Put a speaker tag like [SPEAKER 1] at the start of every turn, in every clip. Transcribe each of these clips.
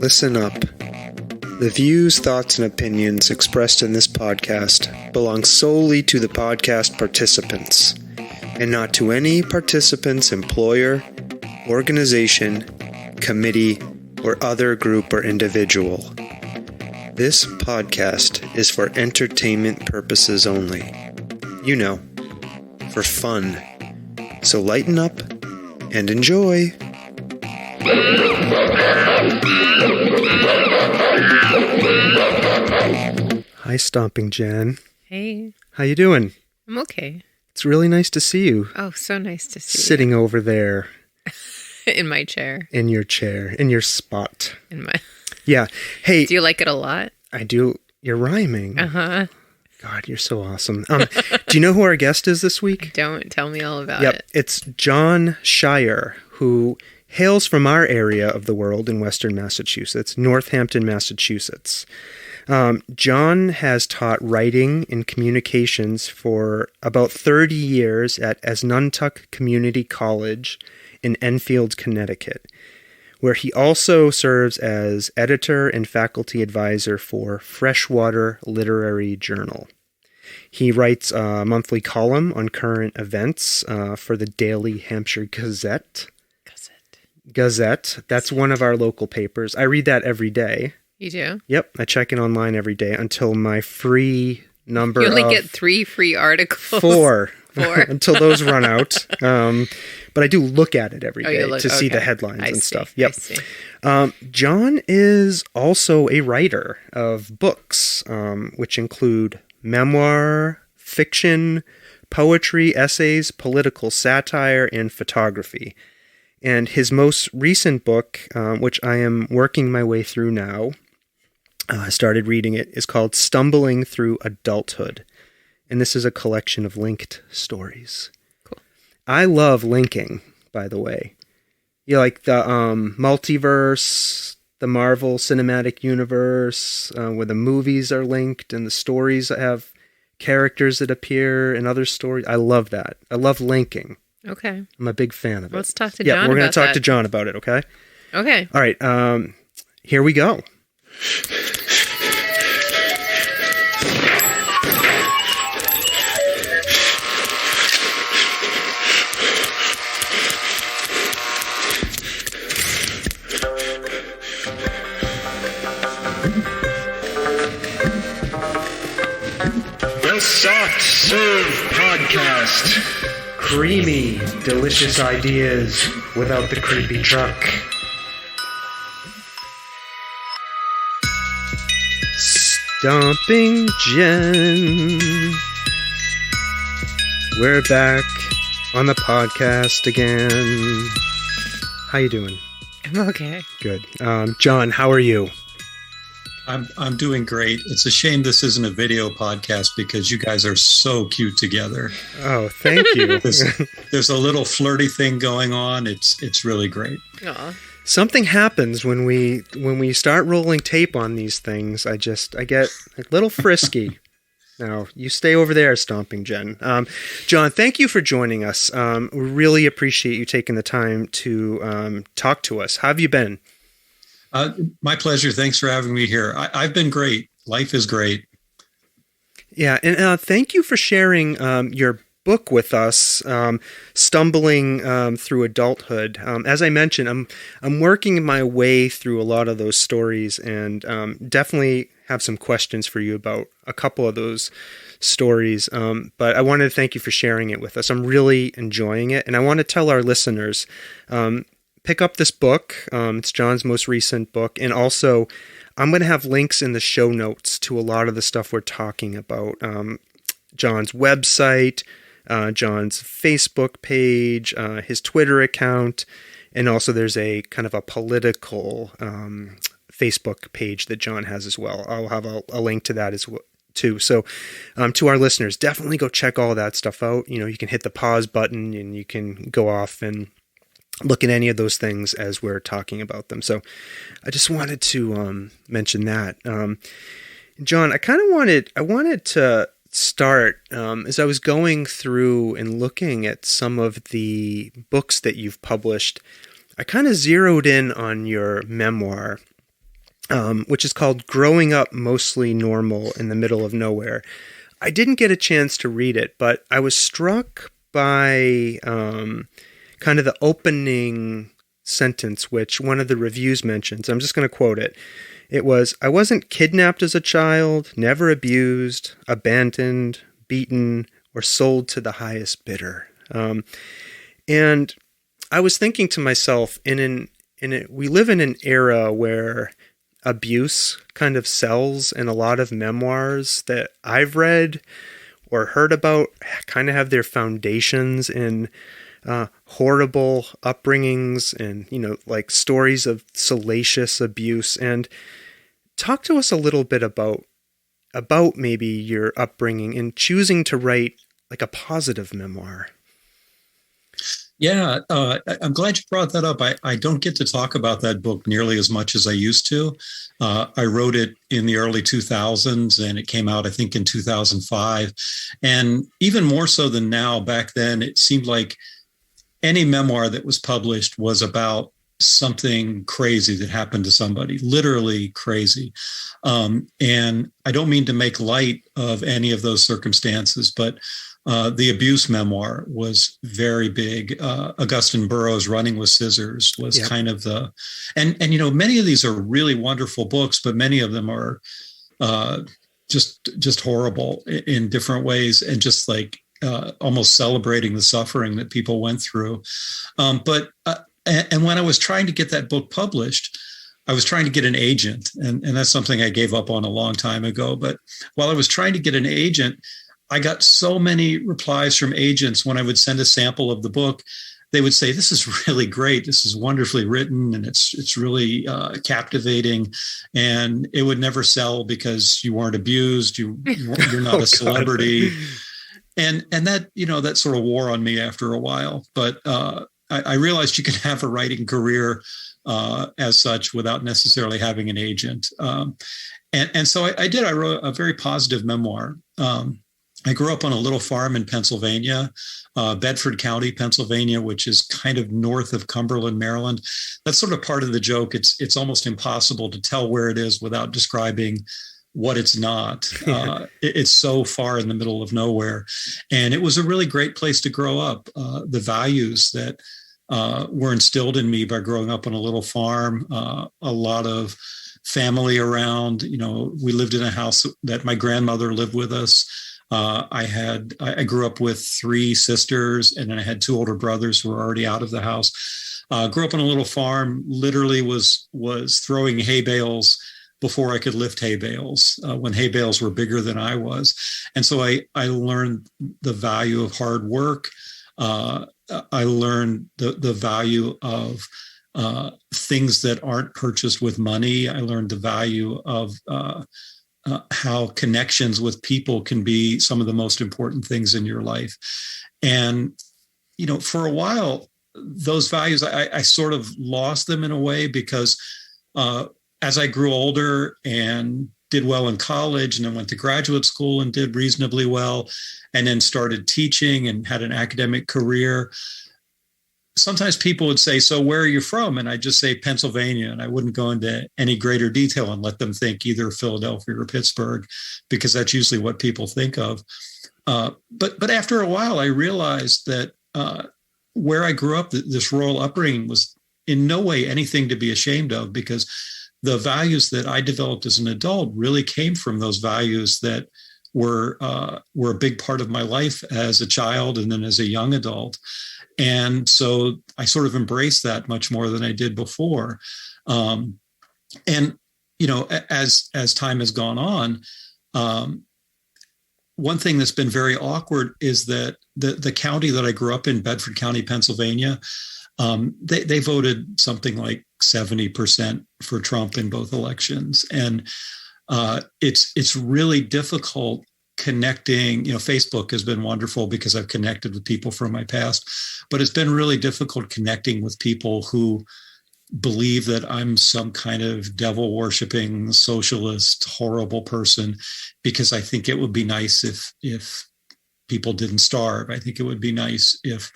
[SPEAKER 1] Listen up. The views, thoughts, and opinions expressed in this podcast belong solely to the podcast participants, and not to any participant's employer, organization, committee, or other group or individual. This podcast is for entertainment purposes only. You know, for fun. So lighten up and enjoy. Hi, Stomping Jen.
[SPEAKER 2] Hey.
[SPEAKER 1] How you doing?
[SPEAKER 2] I'm okay.
[SPEAKER 1] It's really nice to see you.
[SPEAKER 2] Oh, so nice to see
[SPEAKER 1] Sitting over there.
[SPEAKER 2] In my chair.
[SPEAKER 1] In your chair. In your spot.
[SPEAKER 2] In my...
[SPEAKER 1] Yeah. Hey.
[SPEAKER 2] Do you like it a lot?
[SPEAKER 1] I do. You're rhyming.
[SPEAKER 2] Uh-huh.
[SPEAKER 1] God, you're so awesome. Do you know who our guest is this week?
[SPEAKER 2] Don't. Tell me all about
[SPEAKER 1] Yep.
[SPEAKER 2] it.
[SPEAKER 1] It's John Sheirer, who hails from our area of the world in Western Massachusetts, Northampton, Massachusetts. John has taught writing and communications for about 30 years at Asnuntuck Community College in Enfield, Connecticut, where he also serves as editor and faculty advisor for Freshwater Literary Journal. He writes a monthly column on current events for the daily Hampshire Gazette. Gazette. That's one of our local papers. I read that every day.
[SPEAKER 2] You do?
[SPEAKER 1] Yep. I check it online every day until my free number
[SPEAKER 2] You only get 3 free articles.
[SPEAKER 1] 4.
[SPEAKER 2] 4.
[SPEAKER 1] Until those run out. But I do look at it every day to see the headlines and stuff. Yep. John is also a writer of books, which include memoir, fiction, poetry, essays, political satire, and photography. And his most recent book, which I am working my way through now, I started reading it, is called Stumbling Through Adulthood. And this is a collection of linked stories.
[SPEAKER 2] Cool.
[SPEAKER 1] I love linking, by the way. You like the multiverse, the Marvel Cinematic Universe, where the movies are linked and the stories have characters that appear in other stories. I love that. I love linking.
[SPEAKER 2] Okay.
[SPEAKER 1] I'm a big fan of it.
[SPEAKER 2] Let's talk to John about that.
[SPEAKER 1] Yeah, we're going to talk to John about it, okay?
[SPEAKER 2] Okay.
[SPEAKER 1] All right. Here we go. The Soft Serve Podcast. Creamy, delicious ideas without the creepy truck. Stomping Jen. We're back on the podcast again. How you doing?
[SPEAKER 2] I'm okay.
[SPEAKER 1] Good. John, how are you?
[SPEAKER 3] I'm doing great. It's a shame this isn't a video podcast because you guys are so cute together.
[SPEAKER 1] Oh, thank you.
[SPEAKER 3] There's a little flirty thing going on. It's really great.
[SPEAKER 2] Aw.
[SPEAKER 1] Something happens when we start rolling tape on these things. I get a little frisky. Now, you stay over there, Stomping Jen. John, thank you for joining us. We really appreciate you taking the time to talk to us. How have you been?
[SPEAKER 3] My pleasure. Thanks for having me here. I've been great. Life is great.
[SPEAKER 1] Yeah, and thank you for sharing your book with us, Stumbling Through Adulthood. As I mentioned, I'm working my way through a lot of those stories, and definitely have some questions for you about a couple of those stories. But I wanted to thank you for sharing it with us. I'm really enjoying it, and I want to tell our listeners, pick up this book. It's John's most recent book. And also, I'm going to have links in the show notes to a lot of the stuff we're talking about. John's website, John's Facebook page, his Twitter account, and also there's a kind of a political Facebook page that John has as well. I'll have a link to that as well, too. So to our listeners, definitely go check all that stuff out. You know, you can hit the pause button and you can go off and look at any of those things as we're talking about them. So I just wanted to mention that. John, I wanted to start as I was going through and looking at some of the books that you've published. I kind of zeroed in on your memoir, which is called Growing Up Mostly Normal in the Middle of Nowhere. I didn't get a chance to read it, but I was struck by kind of the opening sentence, which one of the reviews mentions. I'm just going to quote it. It was, "I wasn't kidnapped as a child, never abused, abandoned, beaten, or sold to the highest bidder." And I was thinking to myself, we live in an era where abuse kind of sells, and a lot of memoirs that I've read or heard about kind of have their foundations in horrible upbringings and, like stories of salacious abuse. And talk to us a little bit about maybe your upbringing and choosing to write like a positive memoir.
[SPEAKER 3] Yeah, I'm glad you brought that up. I don't get to talk about that book nearly as much as I used to. I wrote it in the early 2000s, and it came out, I think, in 2005. And even more so than now, back then, it seemed like any memoir that was published was about something crazy that happened to somebody, literally crazy. And I don't mean to make light of any of those circumstances, but the abuse memoir was very big. Augustine Burroughs' Running with Scissors was kind of and many of these are really wonderful books, but many of them are just horrible in different ways, and just like almost celebrating the suffering that people went through. And when I was trying to get that book published, I was trying to get an agent, and that's something I gave up on a long time ago. But while I was trying to get an agent, I got so many replies from agents when I would send a sample of the book. They would say, "This is really great. This is wonderfully written, and it's really captivating." And it would never sell because you weren't abused. You're not a celebrity. And that, that sort of wore on me after a while. But I realized you can have a writing career as such without necessarily having an agent. And so I did. I wrote a very positive memoir. I grew up on a little farm in Pennsylvania, Bedford County, Pennsylvania, which is kind of north of Cumberland, Maryland. That's sort of part of the joke. It's almost impossible to tell where it is without describing what it's not. It's so far in the middle of nowhere. And it was a really great place to grow up. The values that were instilled in me by growing up on a little farm, a lot of family around. We lived in a house that my grandmother lived with us. I grew up with 3 sisters, and then I had 2 older brothers who were already out of the house. Grew up on a little farm, literally was throwing hay bales before I could lift hay bales, when hay bales were bigger than I was. And so I learned the value of hard work. I learned the value of things that aren't purchased with money. I learned the value of how connections with people can be some of the most important things in your life. And, for a while, those values, I sort of lost them in a way, because as I grew older and did well in college, and then went to graduate school and did reasonably well, and then started teaching and had an academic career, sometimes people would say, "So where are you from?" And I'd just say Pennsylvania, and I wouldn't go into any greater detail and let them think either Philadelphia or Pittsburgh, because that's usually what people think of. But after a while, I realized that where I grew up, this rural upbringing, was in no way anything to be ashamed of, because the values that I developed as an adult really came from those values that were a big part of my life as a child and then as a young adult. And so I sort of embraced that much more than I did before. And, as time has gone on, one thing that's been very awkward is that the county that I grew up in, Bedford County, Pennsylvania, they voted something like 70% for Trump in both elections. And it's really difficult connecting. Facebook has been wonderful because I've connected with people from my past, but it's been really difficult connecting with people who believe that I'm some kind of devil worshiping socialist, horrible person, because I think it would be nice if people didn't starve. I think it would be nice if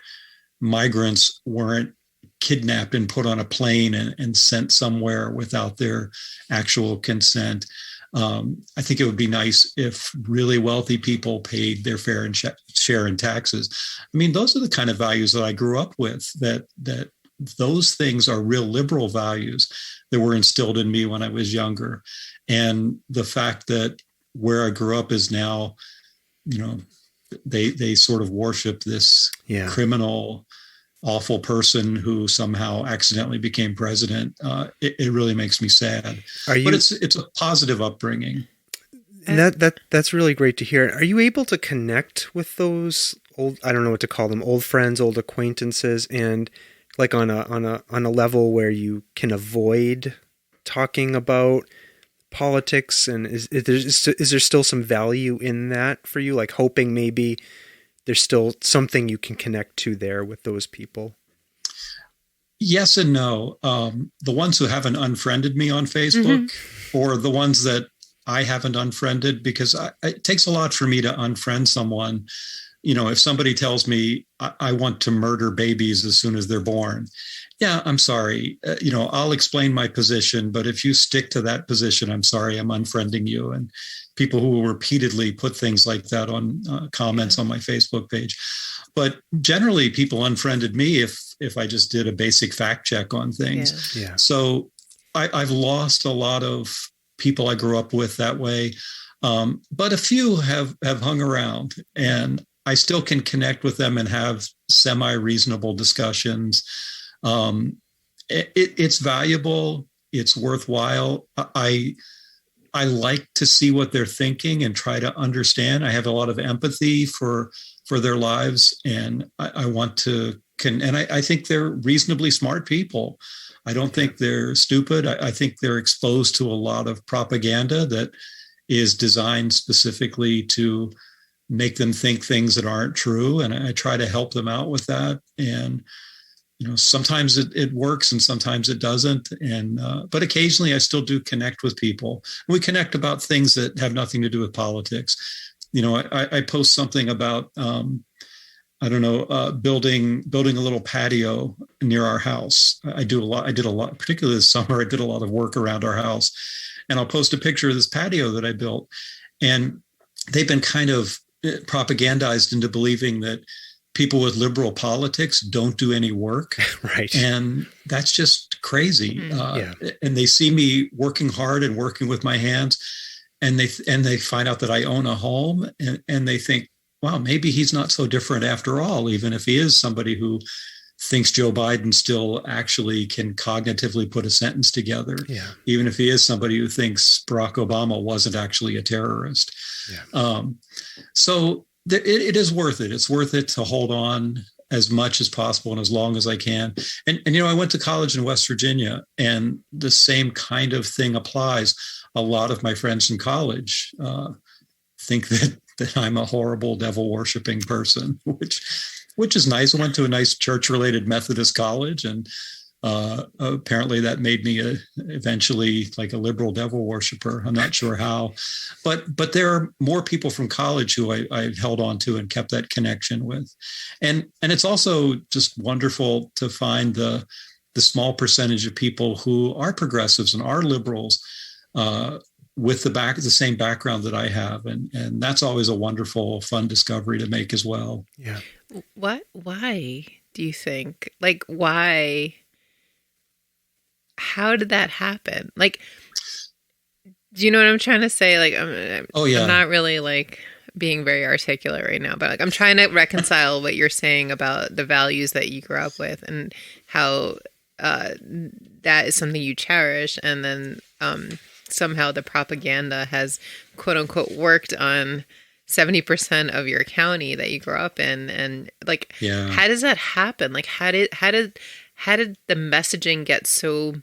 [SPEAKER 3] migrants weren't kidnapped and put on a plane and sent somewhere without their actual consent. I think it would be nice if really wealthy people paid their fair and share in taxes. I mean, those are the kind of values that I grew up with, that those things are real liberal values that were instilled in me when I was younger. And the fact that where I grew up is now, they sort of worship this criminal, awful person who somehow accidentally became president. It really makes me sad. But it's a positive upbringing.
[SPEAKER 1] That's really great to hear. Are you able to connect with those old, I don't know what to call them, old friends, old acquaintances, and like on a level where you can avoid talking about politics? And is there still some value in that for you? Like hoping maybe there's still something you can connect to there with those people?
[SPEAKER 3] Yes and no. The ones who haven't unfriended me on Facebook, or the ones that I haven't unfriended, because it takes a lot for me to unfriend someone. If somebody tells me I want to murder babies as soon as they're born, yeah, I'm sorry. I'll explain my position, but if you stick to that position, I'm sorry, I'm unfriending you. And people who will repeatedly put things like that on comments on my Facebook page. But generally, people unfriended me if I just did a basic fact check on things. Yeah. So I've lost a lot of people I grew up with that way. But a few have hung around, and I still can connect with them and have semi-reasonable discussions. It's valuable. It's worthwhile. I like to see what they're thinking and try to understand. I have a lot of empathy for their lives, and I want to and I think they're reasonably smart people. I don't think they're stupid. I think they're exposed to a lot of propaganda that is designed specifically to make them think things that aren't true. And I try to help them out with that. And, sometimes it works and sometimes it doesn't. And, but occasionally I still do connect with people. We connect about things that have nothing to do with politics. I post something about, building a little patio near our house. I did a lot, particularly this summer, I did a lot of work around our house, and I'll post a picture of this patio that I built. And they've been kind of propagandized into believing that people with liberal politics don't do any work.
[SPEAKER 1] Right.
[SPEAKER 3] And that's just crazy. And they see me working hard and working with my hands, and they find out that I own a home, and they think, wow, maybe he's not so different after all, even if he is somebody who thinks Joe Biden still actually can cognitively put a sentence together, even if he is somebody who thinks Barack Obama wasn't actually a terrorist. So it is worth it. It's worth it to hold on as much as possible and as long as I can. And I went to college in West Virginia, and the same kind of thing applies. A lot of my friends in college think that I'm a horrible devil worshiping person, which is nice. I went to a nice church-related Methodist college, and apparently that made me eventually like a liberal devil worshiper. I'm not sure how, but there are more people from college who I've held on to and kept that connection with. And it's also just wonderful to find the small percentage of people who are progressives and are liberals, with the same background that I have. And that's always a wonderful, fun discovery to make as well.
[SPEAKER 1] Yeah.
[SPEAKER 2] Why do you think? Like, why? How did that happen? Like, do you know what I'm trying to say? Like, I'm not really like being very articulate right now, but like I'm trying to reconcile what you're saying about the values that you grew up with and how that is something you cherish, and then somehow the propaganda has quote unquote worked on 70% of your county that you grew up in. And like, how does that happen? Like, how did the messaging get so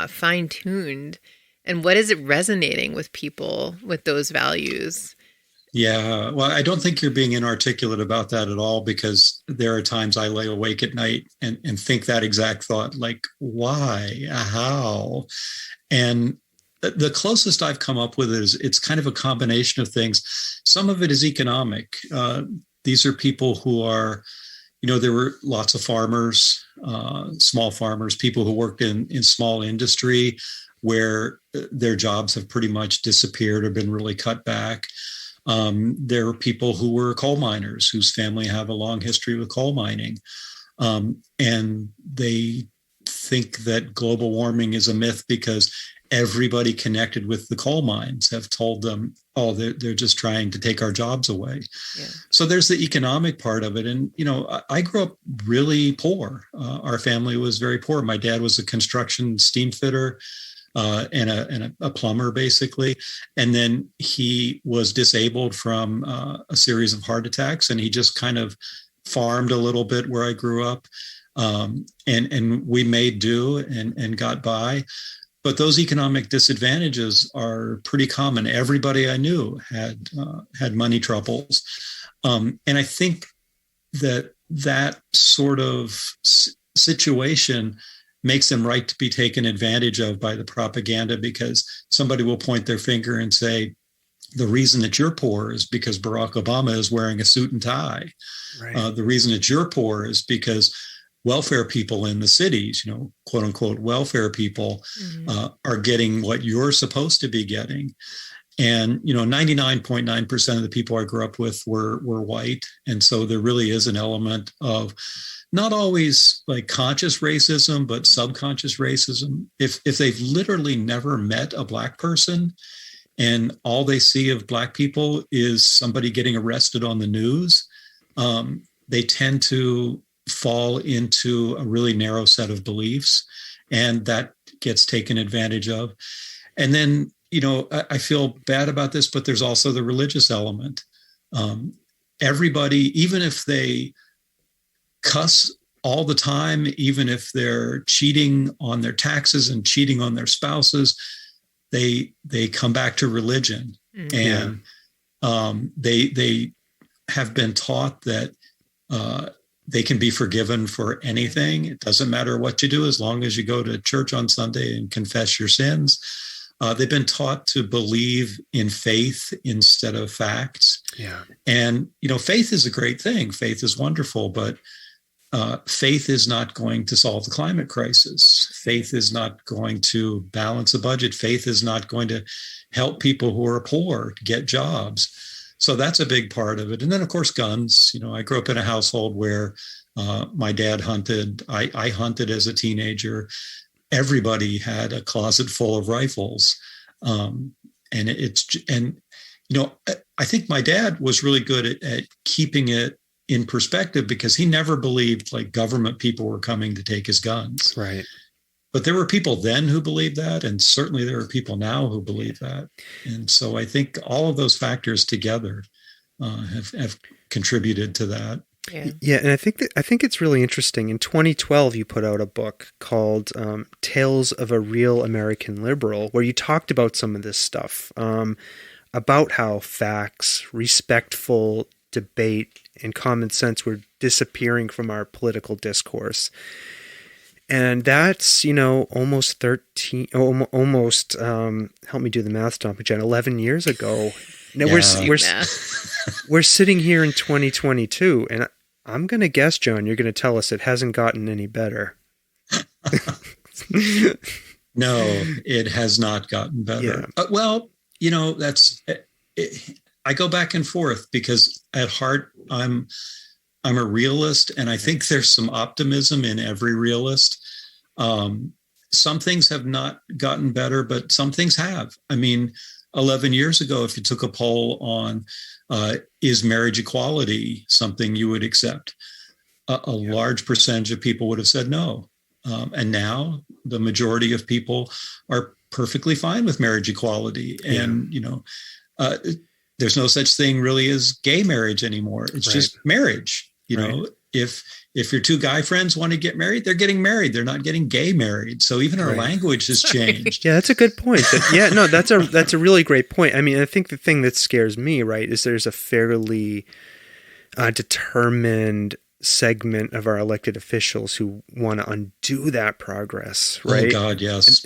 [SPEAKER 2] fine tuned, and what is it resonating with people with those values?
[SPEAKER 3] Yeah, well, I don't think you're being inarticulate about that at all, because there are times I lay awake at night and think that exact thought, like, why, how? And the closest I've come up with is it's kind of a combination of things. Some of it is economic. These are people who are there were lots of farmers, small farmers, people who worked in small industry where their jobs have pretty much disappeared or been really cut back. There are people who were coal miners whose family have a long history with coal mining. And they think that global warming is a myth because everybody connected with the coal mines have told them, oh, they're just trying to take our jobs away. Yeah. So there's the economic part of it. And, I grew up really poor. Our family was very poor. My dad was a construction steam fitter and a plumber, basically. And then he was disabled from a series of heart attacks, and he just kind of farmed a little bit where I grew up. And we made do and got by. But those economic disadvantages are pretty common. Everybody I knew had money troubles. And I think that sort of situation makes them right to be taken advantage of by the propaganda, because somebody will point their finger and say, the reason that you're poor is because Barack Obama is wearing a suit and tie. Right. The reason that you're poor is because welfare people in the cities, quote unquote, welfare people are getting what you're supposed to be getting. And, 99.9% of the people I grew up with were white. And so there really is an element of not always like conscious racism, but subconscious racism. If they've literally never met a Black person and all they see of Black people is somebody getting arrested on the news, they tend to fall into a really narrow set of beliefs, and that gets taken advantage of. And then, I feel bad about this, but there's also the religious element. Everybody, even if they cuss all the time, even if they're cheating on their taxes and cheating on their spouses, they come back to religion. Mm-hmm. And they have been taught that they can be forgiven for anything. It doesn't matter what you do as long as you go to church on Sunday and confess your sins. They've been taught to believe in faith instead of facts. Yeah. And, faith is a great thing. Faith is wonderful, but faith is not going to solve the climate crisis. Faith is not going to balance a budget. Faith is not going to help people who are poor to get jobs. So that's a big part of it. And then, of course, guns. I grew up in a household where my dad hunted. I hunted as a teenager. Everybody had a closet full of rifles. I think my dad was really good at keeping it in perspective, because he never believed like government people were coming to take his guns. Right. But there were people then who believed that, and certainly there are people now who believe that. And so I think all of those factors together have contributed to that.
[SPEAKER 1] Yeah, and I think it's really interesting. In 2012, you put out a book called "Tales of a Real American Liberal," where you talked about some of this stuff, about how facts, respectful debate, and common sense were disappearing from our political discourse. And that's, almost help me do the math, Dr. Jen, 11 years ago. Now we're sitting here in 2022, and I'm going to guess, John, you're going to tell us it hasn't gotten any better.
[SPEAKER 3] No, it has not gotten better. Yeah. I go back and forth, because at heart, I'm a realist, and I think there's some optimism in every realist. Some things have not gotten better, but some things have. 11 years ago, if you took a poll on is marriage equality something you would accept, a large percentage of people would have said no. And now the majority of people are perfectly fine with marriage equality. And, there's no such thing really as gay marriage anymore. It's just marriage. If your two guy friends want to get married, they're getting married. They're not getting gay married. So even our language has changed.
[SPEAKER 1] Yeah, that's a good point. That's a really great point. I think the thing that scares me, is there's a fairly determined segment of our elected officials who want to undo that progress, right?
[SPEAKER 3] Oh God, yes.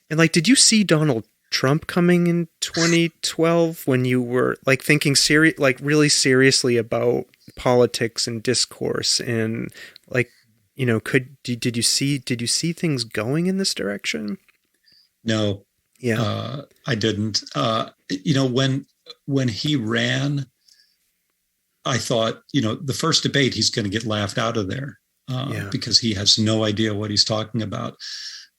[SPEAKER 1] And did you see Donald Trump coming in 2012 when you were like thinking really seriously about politics and discourse and like, you know, did you see things going in this direction?
[SPEAKER 3] No. Yeah. I didn't. You know, when he ran, I thought, you know, the first debate, he's going to get laughed out of there because he has no idea what he's talking about.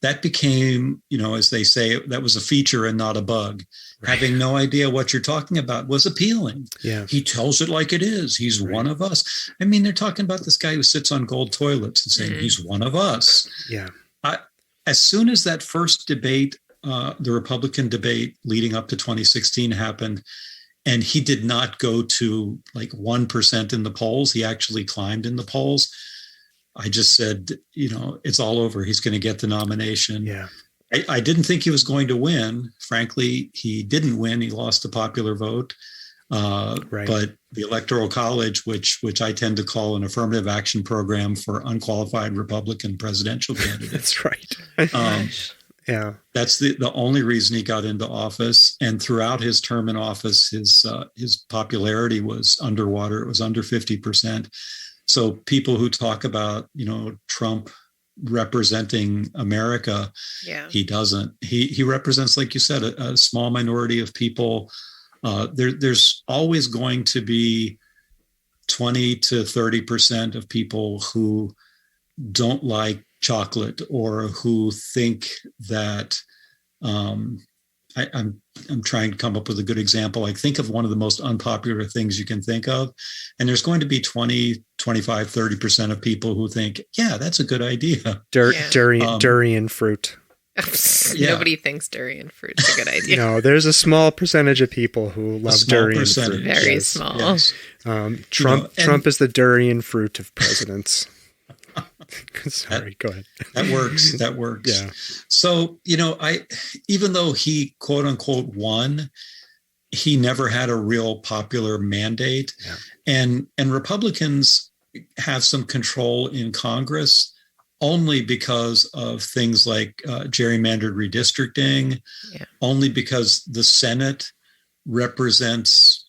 [SPEAKER 3] That became, you know, as they say, that was a feature and not a bug. Right. Having no idea what you're talking about was appealing.
[SPEAKER 1] Yeah.
[SPEAKER 3] He tells it like it is. He's one of us. I mean, they're talking about this guy who sits on gold toilets and saying he's one of us.
[SPEAKER 1] Yeah.
[SPEAKER 3] As soon as that first debate, the Republican debate leading up to 2016 happened, and he did not go to like 1% in the polls, he actually climbed in the polls. I just said, you know, it's all over. He's going to get the nomination.
[SPEAKER 1] Yeah.
[SPEAKER 3] I didn't think he was going to win. Frankly, he didn't win. He lost the popular vote.
[SPEAKER 1] Right.
[SPEAKER 3] But the Electoral College, which I tend to call an affirmative action program for unqualified Republican presidential candidates.
[SPEAKER 1] That's right. Yeah.
[SPEAKER 3] That's the only reason he got into office. And throughout his term in office, his popularity was underwater. It was under 50%. So people who talk about, you know, Trump representing America, he doesn't. He represents, like you said, a small minority of people. There's always going to be 20 to 30% of people who don't like chocolate or who think that I'm trying to come up with a good example. Like, think of one of the most unpopular things you can think of. And there's going to be 20, 25, 30% of people who think, yeah, that's a good idea.
[SPEAKER 1] Durian fruit.
[SPEAKER 2] Nobody thinks durian fruit's a good idea.
[SPEAKER 1] No, there's a small percentage of people who love durian fruit.
[SPEAKER 2] Very small. Yes.
[SPEAKER 1] Trump is the durian fruit of presidents. Sorry, go ahead.
[SPEAKER 3] That works. Yeah. So, you know, even though he quote unquote won, he never had a real popular mandate. Yeah. And Republicans have some control in Congress only because of things like gerrymandered redistricting, only because the Senate Republicans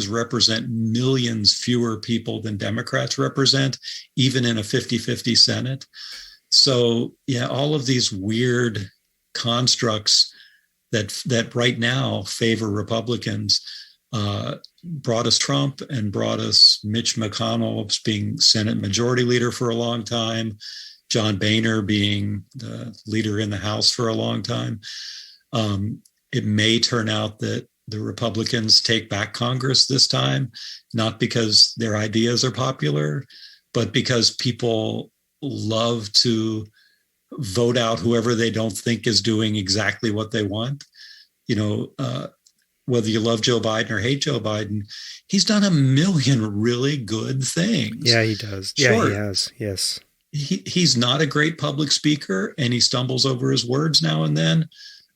[SPEAKER 3] represent millions fewer people than Democrats represent, even in a 50-50 Senate. So, yeah, all of these weird constructs that right now favor Republicans brought us Trump and brought us Mitch McConnell being Senate Majority Leader for a long time, John Boehner being the leader in the House for a long time. It may turn out that the Republicans take back Congress this time, not because their ideas are popular, but because people love to vote out whoever they don't think is doing exactly what they want. You know, whether you love Joe Biden or hate Joe Biden, he's done a million really good things.
[SPEAKER 1] Yeah, he does.
[SPEAKER 3] Sure.
[SPEAKER 1] Yeah, he has. Yes.
[SPEAKER 3] He's not a great public speaker, and he stumbles over his words now and then.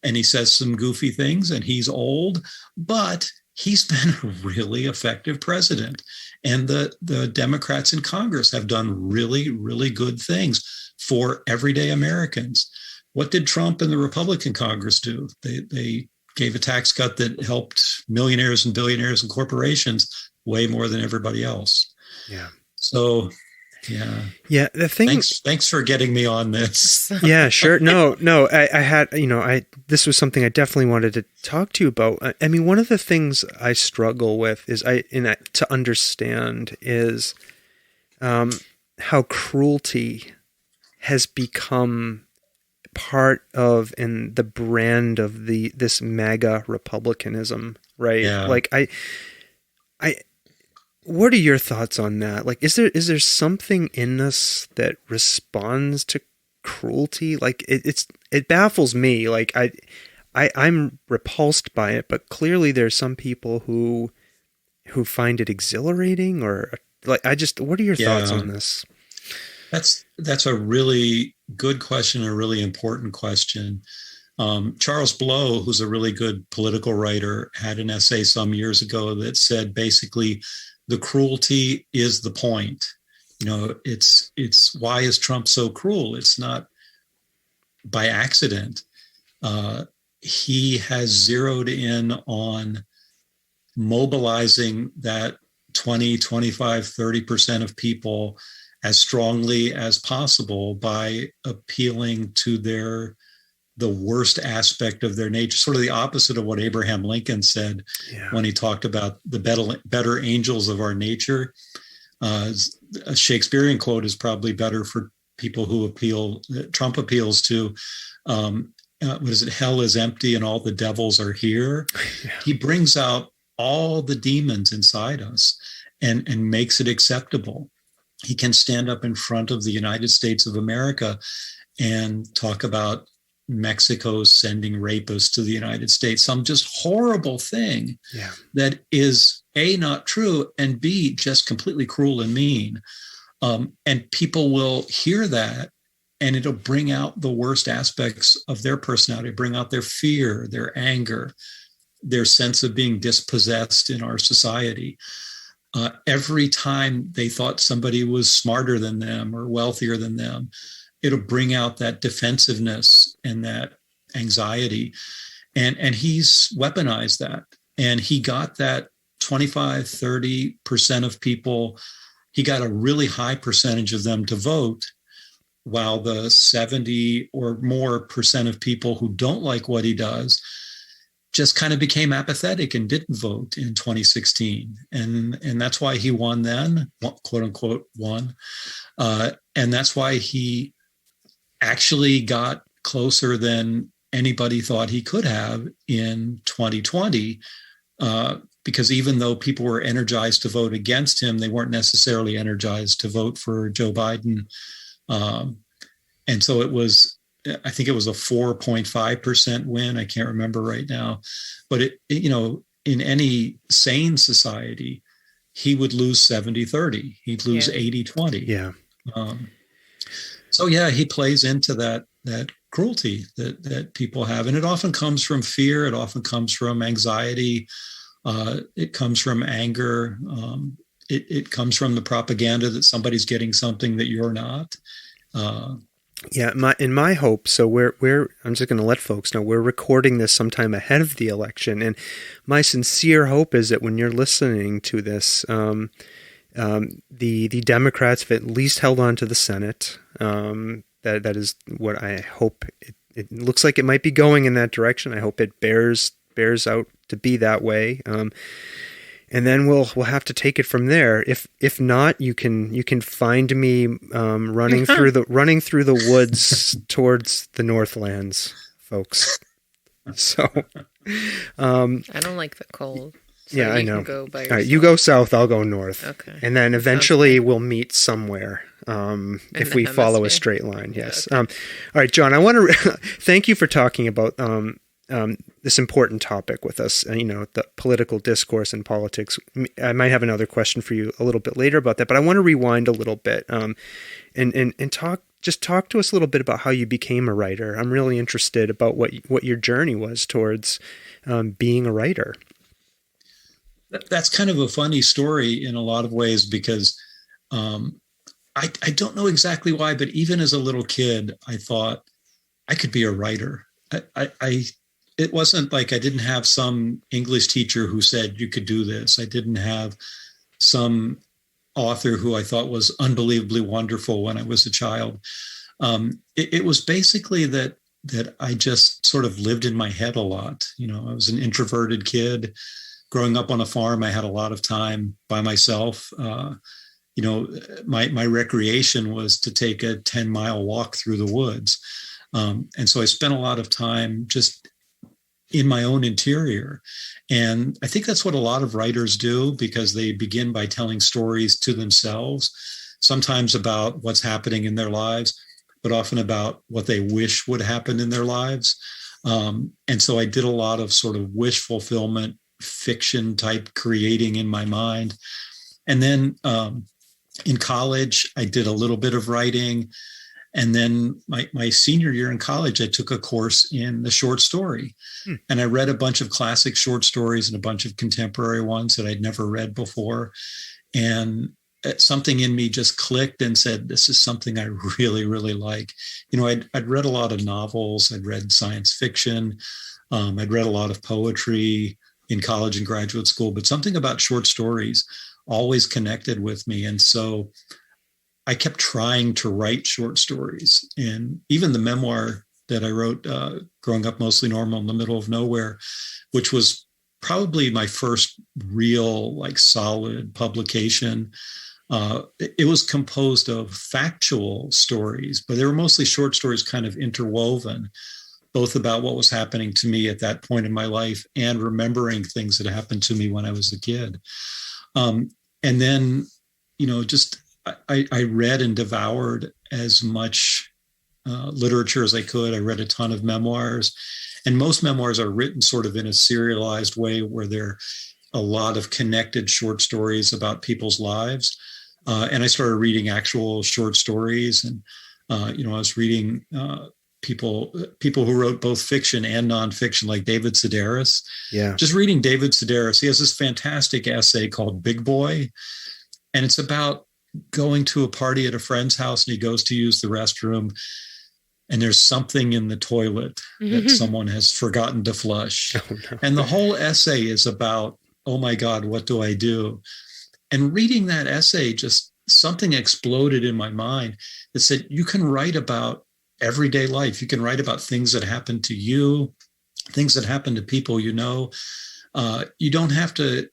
[SPEAKER 3] And he says some goofy things, and he's old, but he's been a really effective president. And the Democrats in Congress have done really, really good things for everyday Americans. What did Trump and the Republican Congress do? They gave a tax cut that helped millionaires and billionaires and corporations way more than everybody else.
[SPEAKER 1] Yeah.
[SPEAKER 3] So, yeah.
[SPEAKER 1] The thing.
[SPEAKER 3] Thanks for getting me on this.
[SPEAKER 1] Yeah, sure. No. I had, this was something I definitely wanted to talk to you about. I mean, one of the things I struggle with is to understand is how cruelty has become part of and the brand of this MAGA republicanism, right?
[SPEAKER 3] Yeah.
[SPEAKER 1] Like what are your thoughts on that? Like, is there something in us that responds to cruelty? Like, it baffles me. Like, I'm repulsed by it, but clearly there's some people who find it exhilarating, or like, what are your thoughts on this?
[SPEAKER 3] That's a really good question, a really important question. Charles Blow, who's a really good political writer, had an essay some years ago that said basically the cruelty is the point. You know, it's why is Trump so cruel? It's not by accident. he has zeroed in on mobilizing that 20, 25, 30% of people as strongly as possible by appealing to the worst aspect of their nature, sort of the opposite of what Abraham Lincoln said when he talked about the better angels of our nature. A Shakespearean quote is probably better for people who Trump appeals to. What is it? Hell is empty and all the devils are here. Yeah. He brings out all the demons inside us and makes it acceptable. He can stand up in front of the United States of America and talk about Mexico sending rapists to the United States, some just horrible thing that is A, not true, and B, just completely cruel and mean. And people will hear that, and it'll bring out the worst aspects of their personality, bring out their fear, their anger, their sense of being dispossessed in our society. Every time they thought somebody was smarter than them or wealthier than them, it'll bring out that defensiveness and that anxiety. And he's weaponized that. And he got that 25, 30% of people, he got a really high percentage of them to vote, while the 70 or more percent of people who don't like what he does just kind of became apathetic and didn't vote in 2016. And that's why he won then, quote unquote, won. And that's why he actually got closer than anybody thought he could have in 2020, because even though people were energized to vote against him, they weren't necessarily energized to vote for Joe Biden. And so I think it was a 4.5% win. I can't remember right now, but in any sane society, he would lose 70-30. He'd lose 80-20.
[SPEAKER 1] Yeah.
[SPEAKER 3] So he plays into that cruelty that people have. And it often comes from fear. It often comes from anxiety. It comes from anger. It comes from the propaganda that somebody's getting something that you're not.
[SPEAKER 1] In my hope, so I'm just going to let folks know we're recording this sometime ahead of the election, and my sincere hope is that when you're listening to this, the Democrats have at least held on to the Senate. That is what I hope. It looks like it might be going in that direction. I hope it bears out to be that way. And then we'll have to take it from there. If not, you can find me running through the woods towards the Northlands, folks. So
[SPEAKER 2] I don't like the cold. So
[SPEAKER 1] I know.
[SPEAKER 2] Go by
[SPEAKER 1] all right, you go south, I'll go north.
[SPEAKER 2] Okay.
[SPEAKER 1] And then eventually we'll meet somewhere if we follow a straight line. Yes. Okay. All right, John, I want to thank you for talking about this important topic with us, the political discourse and politics. I might have another question for you a little bit later about that, but I want to rewind a little bit and talk to us a little bit about how you became a writer. I'm really interested about what your journey was towards being a writer.
[SPEAKER 3] That's kind of a funny story in a lot of ways, because I don't know exactly why, but even as a little kid, I thought I could be a writer. It wasn't like I didn't have some English teacher who said you could do this. I didn't have some author who I thought was unbelievably wonderful when I was a child. It was basically that I just sort of lived in my head a lot. I was an introverted kid. Growing up on a farm, I had a lot of time by myself. My recreation was to take a 10-mile walk through the woods. And so I spent a lot of time just in my own interior. And I think that's what a lot of writers do, because they begin by telling stories to themselves, sometimes about what's happening in their lives, but often about what they wish would happen in their lives. And so I did a lot of sort of wish fulfillment, fiction type creating in my mind. And then in college, I did a little bit of writing. And then my senior year in college, I took a course in the short story. And I read a bunch of classic short stories and a bunch of contemporary ones that I'd never read before. And something in me just clicked and said, this is something I really, really like. I'd read a lot of novels. I'd read science fiction. I'd read a lot of poetry in college and graduate school, but something about short stories always connected with me. And so I kept trying to write short stories. And even the memoir that I wrote, Growing Up Mostly Normal in the Middle of Nowhere, which was probably my first real, like, solid publication. It was composed of factual stories, but they were mostly short stories kind of interwoven, both about what was happening to me at that point in my life and remembering things that happened to me when I was a kid. And then, just I read and devoured as much literature as I could. I read a ton of memoirs, and most memoirs are written sort of in a serialized way where there are a lot of connected short stories about people's lives. And I started reading actual short stories, and I was reading people who wrote both fiction and nonfiction, like David Sedaris.
[SPEAKER 1] Yeah,
[SPEAKER 3] just reading David Sedaris. He has this fantastic essay called Big Boy, and it's about going to a party at a friend's house, and he goes to use the restroom, and there's something in the toilet that someone has forgotten to flush. Oh, no. And the whole essay is about, oh my God, what do I do? And reading that essay, just something exploded in my mind that said, you can write about everyday life. You can write about things that happen to you, things that happen to people you know. You don't have to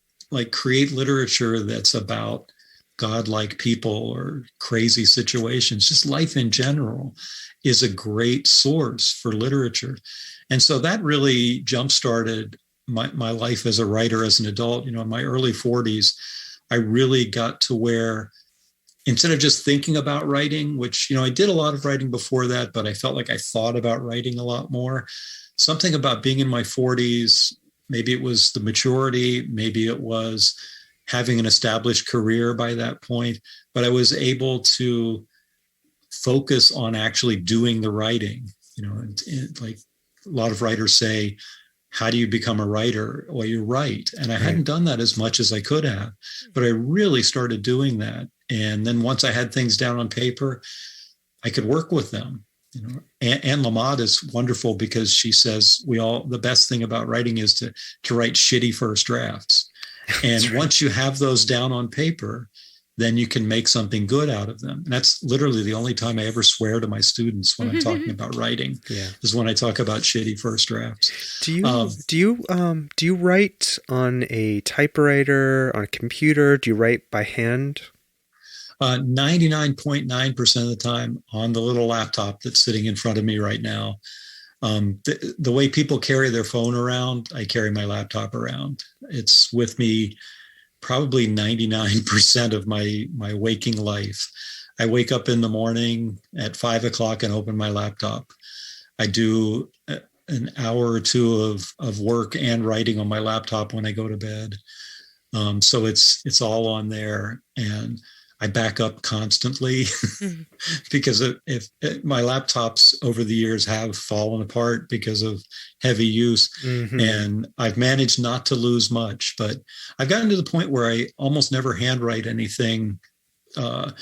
[SPEAKER 3] create literature that's about godlike people or crazy situations. Just life in general is a great source for literature. And so that really jump-started my life as a writer, as an adult. In my early 40s, I really got to where, instead of just thinking about writing, which, I did a lot of writing before that, but I felt like I thought about writing a lot more. Something about being in my 40s, maybe it was the maturity, maybe it was having an established career by that point, but I was able to focus on actually doing the writing. Like a lot of writers say, how do you become a writer? Well, you write. And I hadn't done that as much as I could have, but I really started doing that. And then once I had things down on paper, I could work with them. Anne Lamott is wonderful because she says the best thing about writing is to write shitty first drafts. And once you have those down on paper, then you can make something good out of them. And that's literally the only time I ever swear to my students when I'm talking about writing, is when I talk about shitty first drafts.
[SPEAKER 1] Do you write on a typewriter, on a computer? Do you write by hand?
[SPEAKER 3] 99.9% of the time on the little laptop that's sitting in front of me right now. The way people carry their phone around, I carry my laptop around. It's with me probably 99% of my waking life. I wake up in the morning at 5 o'clock and open my laptop. I do an hour or two of work and writing on my laptop when I go to bed. So it's all on there, and I back up constantly because if my laptops over the years have fallen apart because of heavy use, and I've managed not to lose much, but I've gotten to the point where I almost never handwrite anything. I'll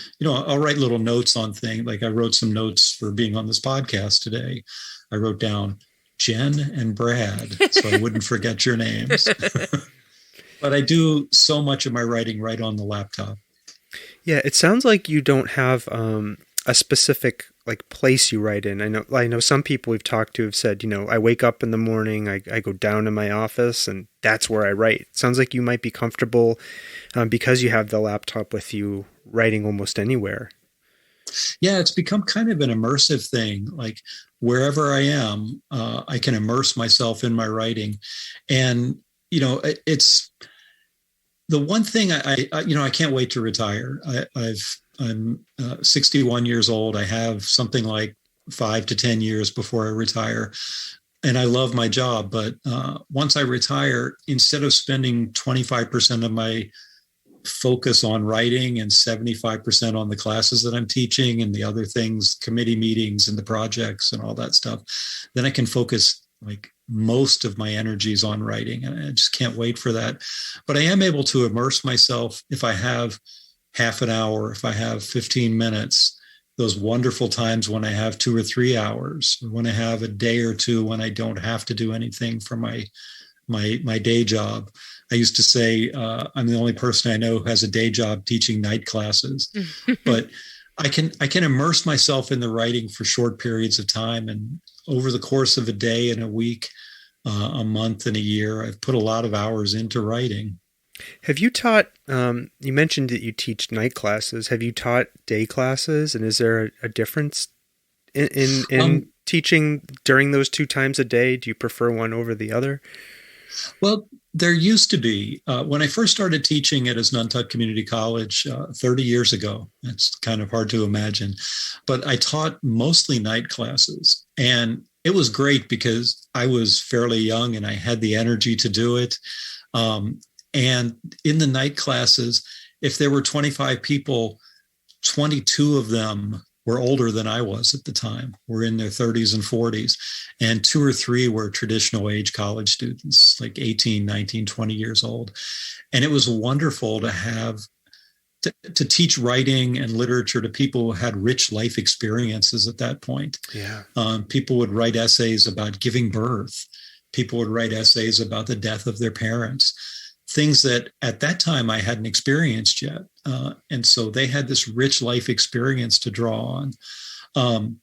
[SPEAKER 3] write little notes on things. Like I wrote some notes for being on this podcast today. I wrote down Jen and Brad so I wouldn't forget your names. But I do so much of my writing right on the laptop.
[SPEAKER 1] Yeah, it sounds like you don't have a specific place you write in. I know some people we've talked to have said, I wake up in the morning, I go down to my office, and that's where I write. It sounds like you might be comfortable because you have the laptop with you, writing almost anywhere.
[SPEAKER 3] Yeah, it's become kind of an immersive thing. Like wherever I am, I can immerse myself in my writing, and it's the one thing I can't wait to retire. I'm 61 years old. I have something like 5 to 10 years before I retire, and I love my job. But once I retire, instead of spending 25% of my focus on writing and 75% on the classes that I'm teaching and the other things, committee meetings and the projects and all that stuff, then I can focus most of my energies on writing, and I just can't wait for that. But I am able to immerse myself if I have half an hour, if I have 15 minutes, those wonderful times when I have 2 or 3 hours, or when I have a day or two when I don't have to do anything for my day job. I used to say I'm the only person I know who has a day job teaching night classes, but I can immerse myself in the writing for short periods of time, and over the course of a day and a week, a month and a year, I've put a lot of hours into writing.
[SPEAKER 1] Have you taught, you mentioned that you teach night classes. Have you taught day classes? And is there a difference in teaching during those 2 times a day? Do you prefer one over the other?
[SPEAKER 3] Well, there used to be. When I first started teaching at Asnuntuck Community College 30 years ago, it's kind of hard to imagine, but I taught mostly night classes. And it was great because I was fairly young and I had the energy to do it. And in the night classes, if there were 25 people, 22 of them were older than I was at the time, were in their 30s and 40s, and 2 or 3 were traditional age college students, like 18, 19, 20 years old. And it was wonderful to have to teach writing and literature to people who had rich life experiences at that point.
[SPEAKER 1] Yeah.
[SPEAKER 3] People would write essays about giving birth. People would write essays about the death of their parents. Things that at that time I hadn't experienced yet. And so they had this rich life experience to draw on.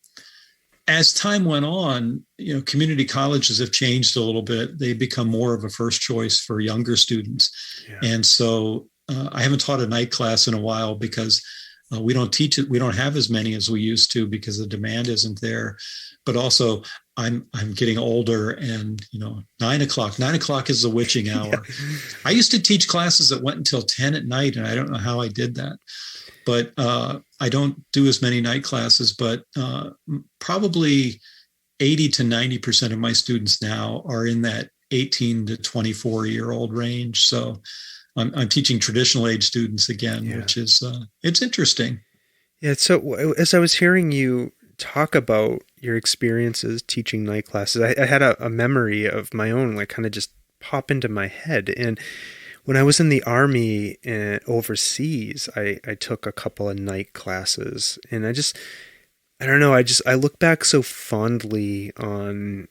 [SPEAKER 3] As time went on, community colleges have changed a little bit. They become more of a first choice for younger students. Yeah. And so I haven't taught a night class in a while because we don't teach it. We don't have as many as we used to because the demand isn't there. But also I'm getting older, and 9 o'clock is the witching hour. Yeah. I used to teach classes that went until 10 at night, and I don't know how I did that. But I don't do as many night classes, but probably 80 to 90% of my students now are in that 18 to 24-year-old range. So I'm teaching traditional age students again, yeah. Which is, it's interesting.
[SPEAKER 1] Yeah. So as I was hearing you talk about your experiences teaching night classes, I had a memory of my own, like kind of just pop into my head. And when I was in the Army overseas, I took a couple of night classes, and I don't know, I look back so fondly on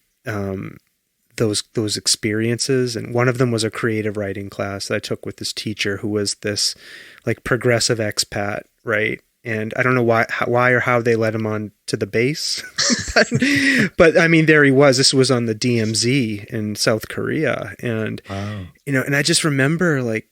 [SPEAKER 1] those experiences. And one of them was a creative writing class that I took with this teacher who was this like progressive expat, right? And I don't know why or how they let him on to the base, but I mean, there he was. This was on the DMZ in South Korea, and wow. And I just remember like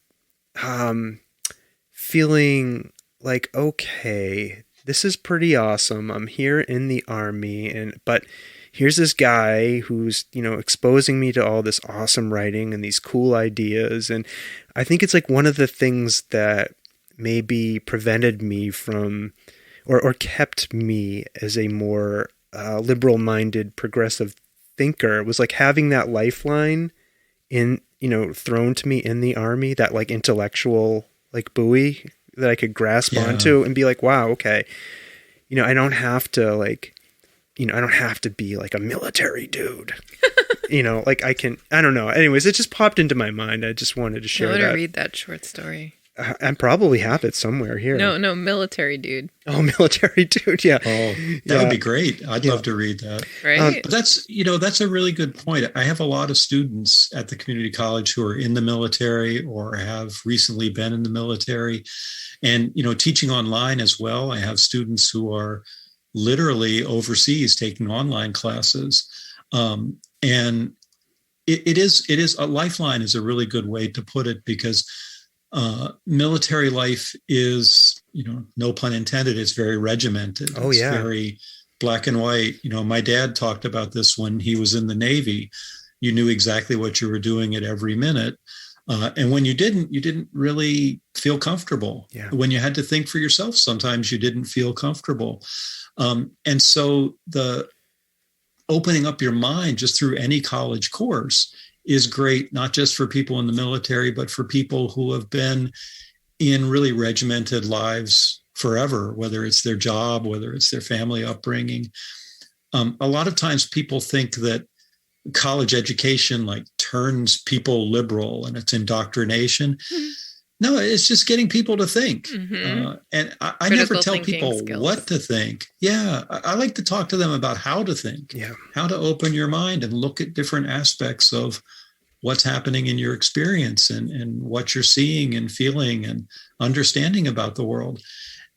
[SPEAKER 1] feeling like, okay, this is pretty awesome. I'm here in the Army, but here's this guy who's exposing me to all this awesome writing and these cool ideas, and I think it's like one of the things that maybe prevented me from, or kept me as a more liberal-minded, progressive thinker, was like having that lifeline thrown to me in the Army, that like intellectual like buoy that I could grasp onto and be like, wow, okay, I don't have to like, I don't have to be like a military dude. Like I don't know. Anyways, it just popped into my mind. I just wanted to share that. I want
[SPEAKER 2] to read that short story.
[SPEAKER 1] I probably have it somewhere here.
[SPEAKER 2] No, military dude.
[SPEAKER 1] Oh, military dude, yeah.
[SPEAKER 3] Oh, that would be great. I'd love to read that.
[SPEAKER 2] Right.
[SPEAKER 3] But that's a really good point. I have a lot of students at the community college who are in the military or have recently been in the military, and teaching online as well. I have students who are literally overseas taking online classes, and it is a lifeline is a really good way to put it, because military life is, no pun intended, it's very regimented.
[SPEAKER 1] Oh, yeah.
[SPEAKER 3] It's very black and white. My dad talked about this when he was in the Navy. You knew exactly what you were doing at every minute. And when you didn't really feel comfortable.
[SPEAKER 1] Yeah.
[SPEAKER 3] When you had to think for yourself, sometimes you didn't feel comfortable. And so the opening up your mind just through any college course is great, not just for people in the military, but for people who have been in really regimented lives forever, whether it's their job, whether it's their family upbringing. A lot of times people think that college education like turns people liberal and it's indoctrination. Mm-hmm. No, it's just getting people to think. And I never tell people
[SPEAKER 2] skills.
[SPEAKER 3] What to think. Yeah, I like to talk to them about how to think, how to open your mind and look at different aspects of what's happening in your experience and what you're seeing and feeling and understanding about the world.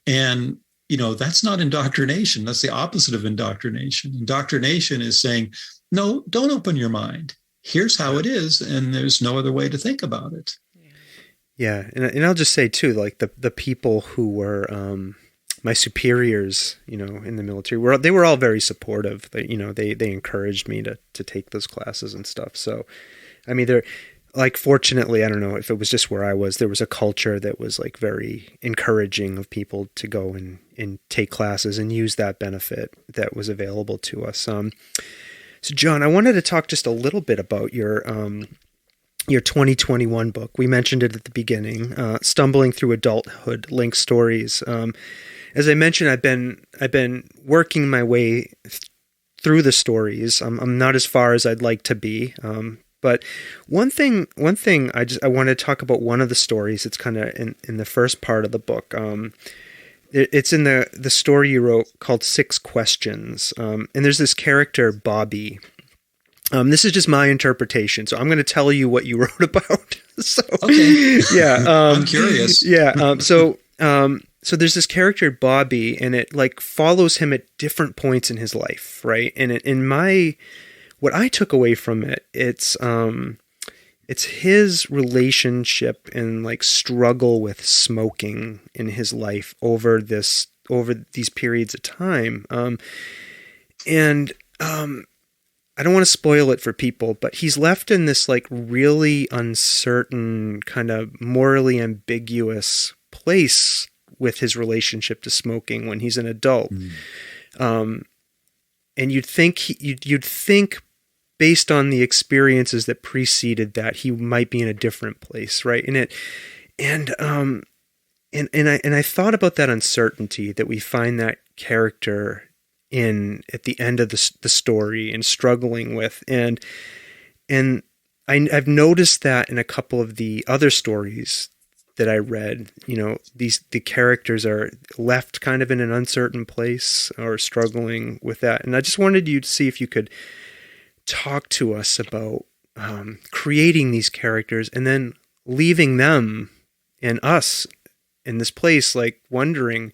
[SPEAKER 3] And, that's not indoctrination. That's the opposite of indoctrination. Indoctrination is saying, no, don't open your mind. Here's how it is. And there's no other way to think about it.
[SPEAKER 1] Yeah, and I'll just say too, like the people who were my superiors, in the military, they were all very supportive. They encouraged me to take those classes and stuff. So, I mean, they're like, fortunately, I don't know if it was just where I was, there was a culture that was like very encouraging of people to go and take classes and use that benefit that was available to us. So, John, I wanted to talk just a little bit about your 2021 book. We mentioned it at the beginning, Stumbling Through Adulthood, Linked Stories. As I mentioned, I've been working my way through the stories. I'm not as far as I'd like to be. But one thing I want to talk about one of the stories. It's kind of in the first part of the book. It's in the story you wrote called 6 Questions. And there's this character, Bobby. This is just my interpretation, so I'm going to tell you what you wrote about. So,
[SPEAKER 3] okay.
[SPEAKER 1] Yeah.
[SPEAKER 3] I'm curious.
[SPEAKER 1] Yeah. So there's this character, Bobby, and it like follows him at different points in his life, right? And what I took away from it, it's his relationship and like struggle with smoking in his life over these periods of time. I don't want to spoil it for people, but he's left in this like really uncertain, kind of morally ambiguous place with his relationship to smoking when he's an adult. And you'd think based on the experiences that preceded that, he might be in a different place, right? And I thought about that uncertainty that we find that character at the end of the story and struggling with, and I've noticed that in a couple of the other stories that I read, the characters are left kind of in an uncertain place or struggling with that. And I just wanted you to see if you could talk to us about creating these characters and then leaving them and us in this place, like wondering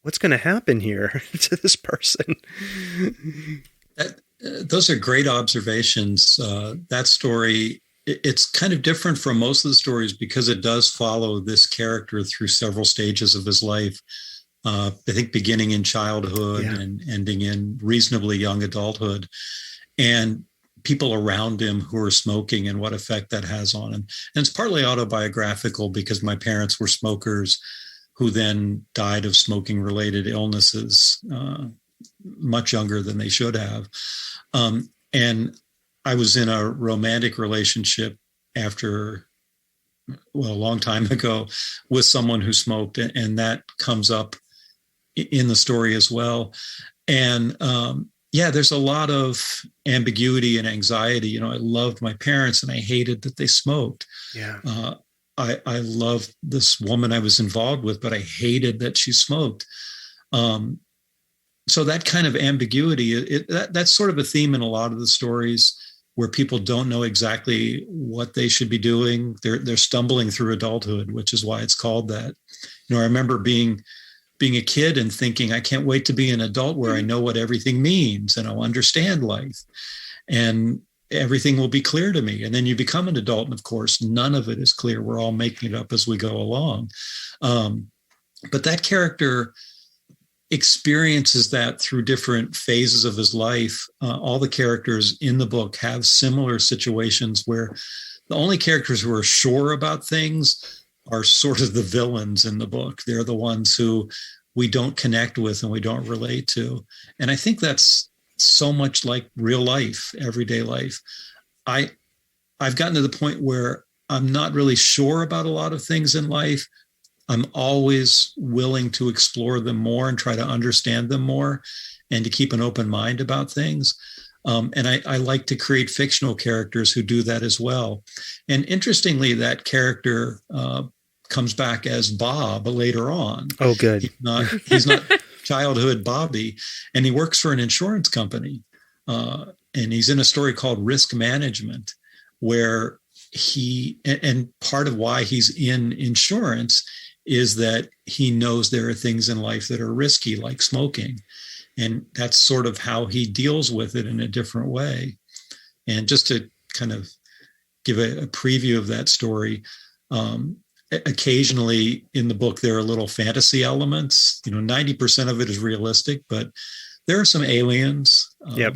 [SPEAKER 1] what's going to happen here to this person.
[SPEAKER 3] Those are great observations. That story, it's kind of different from most of the stories because it does follow this character through several stages of his life. I think beginning in childhood and ending in reasonably young adulthood, and people around him who are smoking and what effect that has on him. And it's partly autobiographical because my parents were smokers who then died of smoking-related illnesses much younger than they should have. And I was in a romantic relationship a long time ago with someone who smoked, and that comes up in the story as well. And there's a lot of ambiguity and anxiety. I loved my parents and I hated that they smoked.
[SPEAKER 1] Yeah.
[SPEAKER 3] I loved this woman I was involved with, but I hated that she smoked. So that kind of ambiguity, that's sort of a theme in a lot of the stories where people don't know exactly what they should be doing. They're stumbling through adulthood, which is why it's called that. I remember being a kid and thinking, I can't wait to be an adult where I know what everything means and I'll understand life. And everything will be clear to me. And then you become an adult, and of course, none of it is clear. We're all making it up as we go along. But that character experiences that through different phases of his life. All the characters in the book have similar situations where the only characters who are sure about things are sort of the villains in the book. They're the ones who we don't connect with and we don't relate to. And I think that's so much like real life, everyday life. I've gotten to the point where I'm not really sure about a lot of things in life. I'm always willing to explore them more and try to understand them more and to keep an open mind about things. And I like to create fictional characters who do that as well. And interestingly, that character comes back as Bob later on.
[SPEAKER 1] Oh, good.
[SPEAKER 3] He's not childhood Bobby, and he works for an insurance company. And he's in a story called Risk Management, where and part of why he's in insurance is that he knows there are things in life that are risky, like smoking. And that's sort of how he deals with it in a different way. And just to kind of give a preview of that story, occasionally in the book, there are little fantasy elements. 90% of it is realistic, but there are some aliens.
[SPEAKER 1] Yep.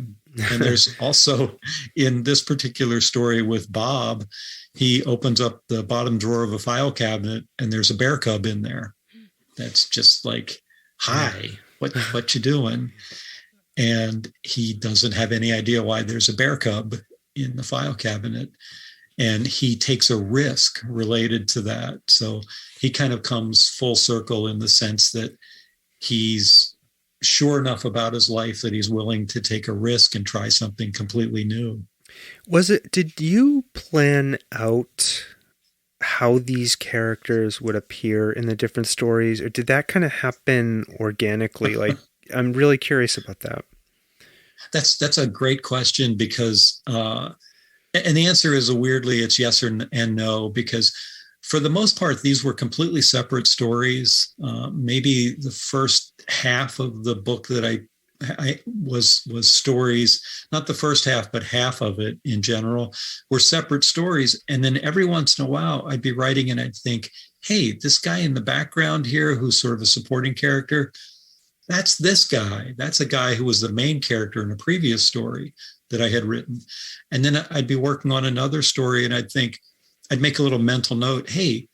[SPEAKER 3] And there's also, in this particular story with Bob, he opens up the bottom drawer of a file cabinet and there's a bear cub in there. That's just like, hi, what you doing? And he doesn't have any idea why there's a bear cub in the file cabinet. And he takes a risk related to that. So he kind of comes full circle in the sense that he's sure enough about his life that he's willing to take a risk and try something completely new.
[SPEAKER 1] Did you plan out how these characters would appear in the different stories, or did that kind of happen organically? Like, I'm really curious about that.
[SPEAKER 3] That's a great question because, and the answer is weirdly, it's yes and no, because for the most part, these were completely separate stories. Maybe the first half of the book that I was stories, not the first half, but half of it in general were separate stories. And then every once in a while, I'd be writing and I'd think, hey, this guy in the background here, who's sort of a supporting character, that's this guy. That's a guy who was the main character in a previous story that I had written. And then I'd be working on another story and I'd make a little mental note. Hey,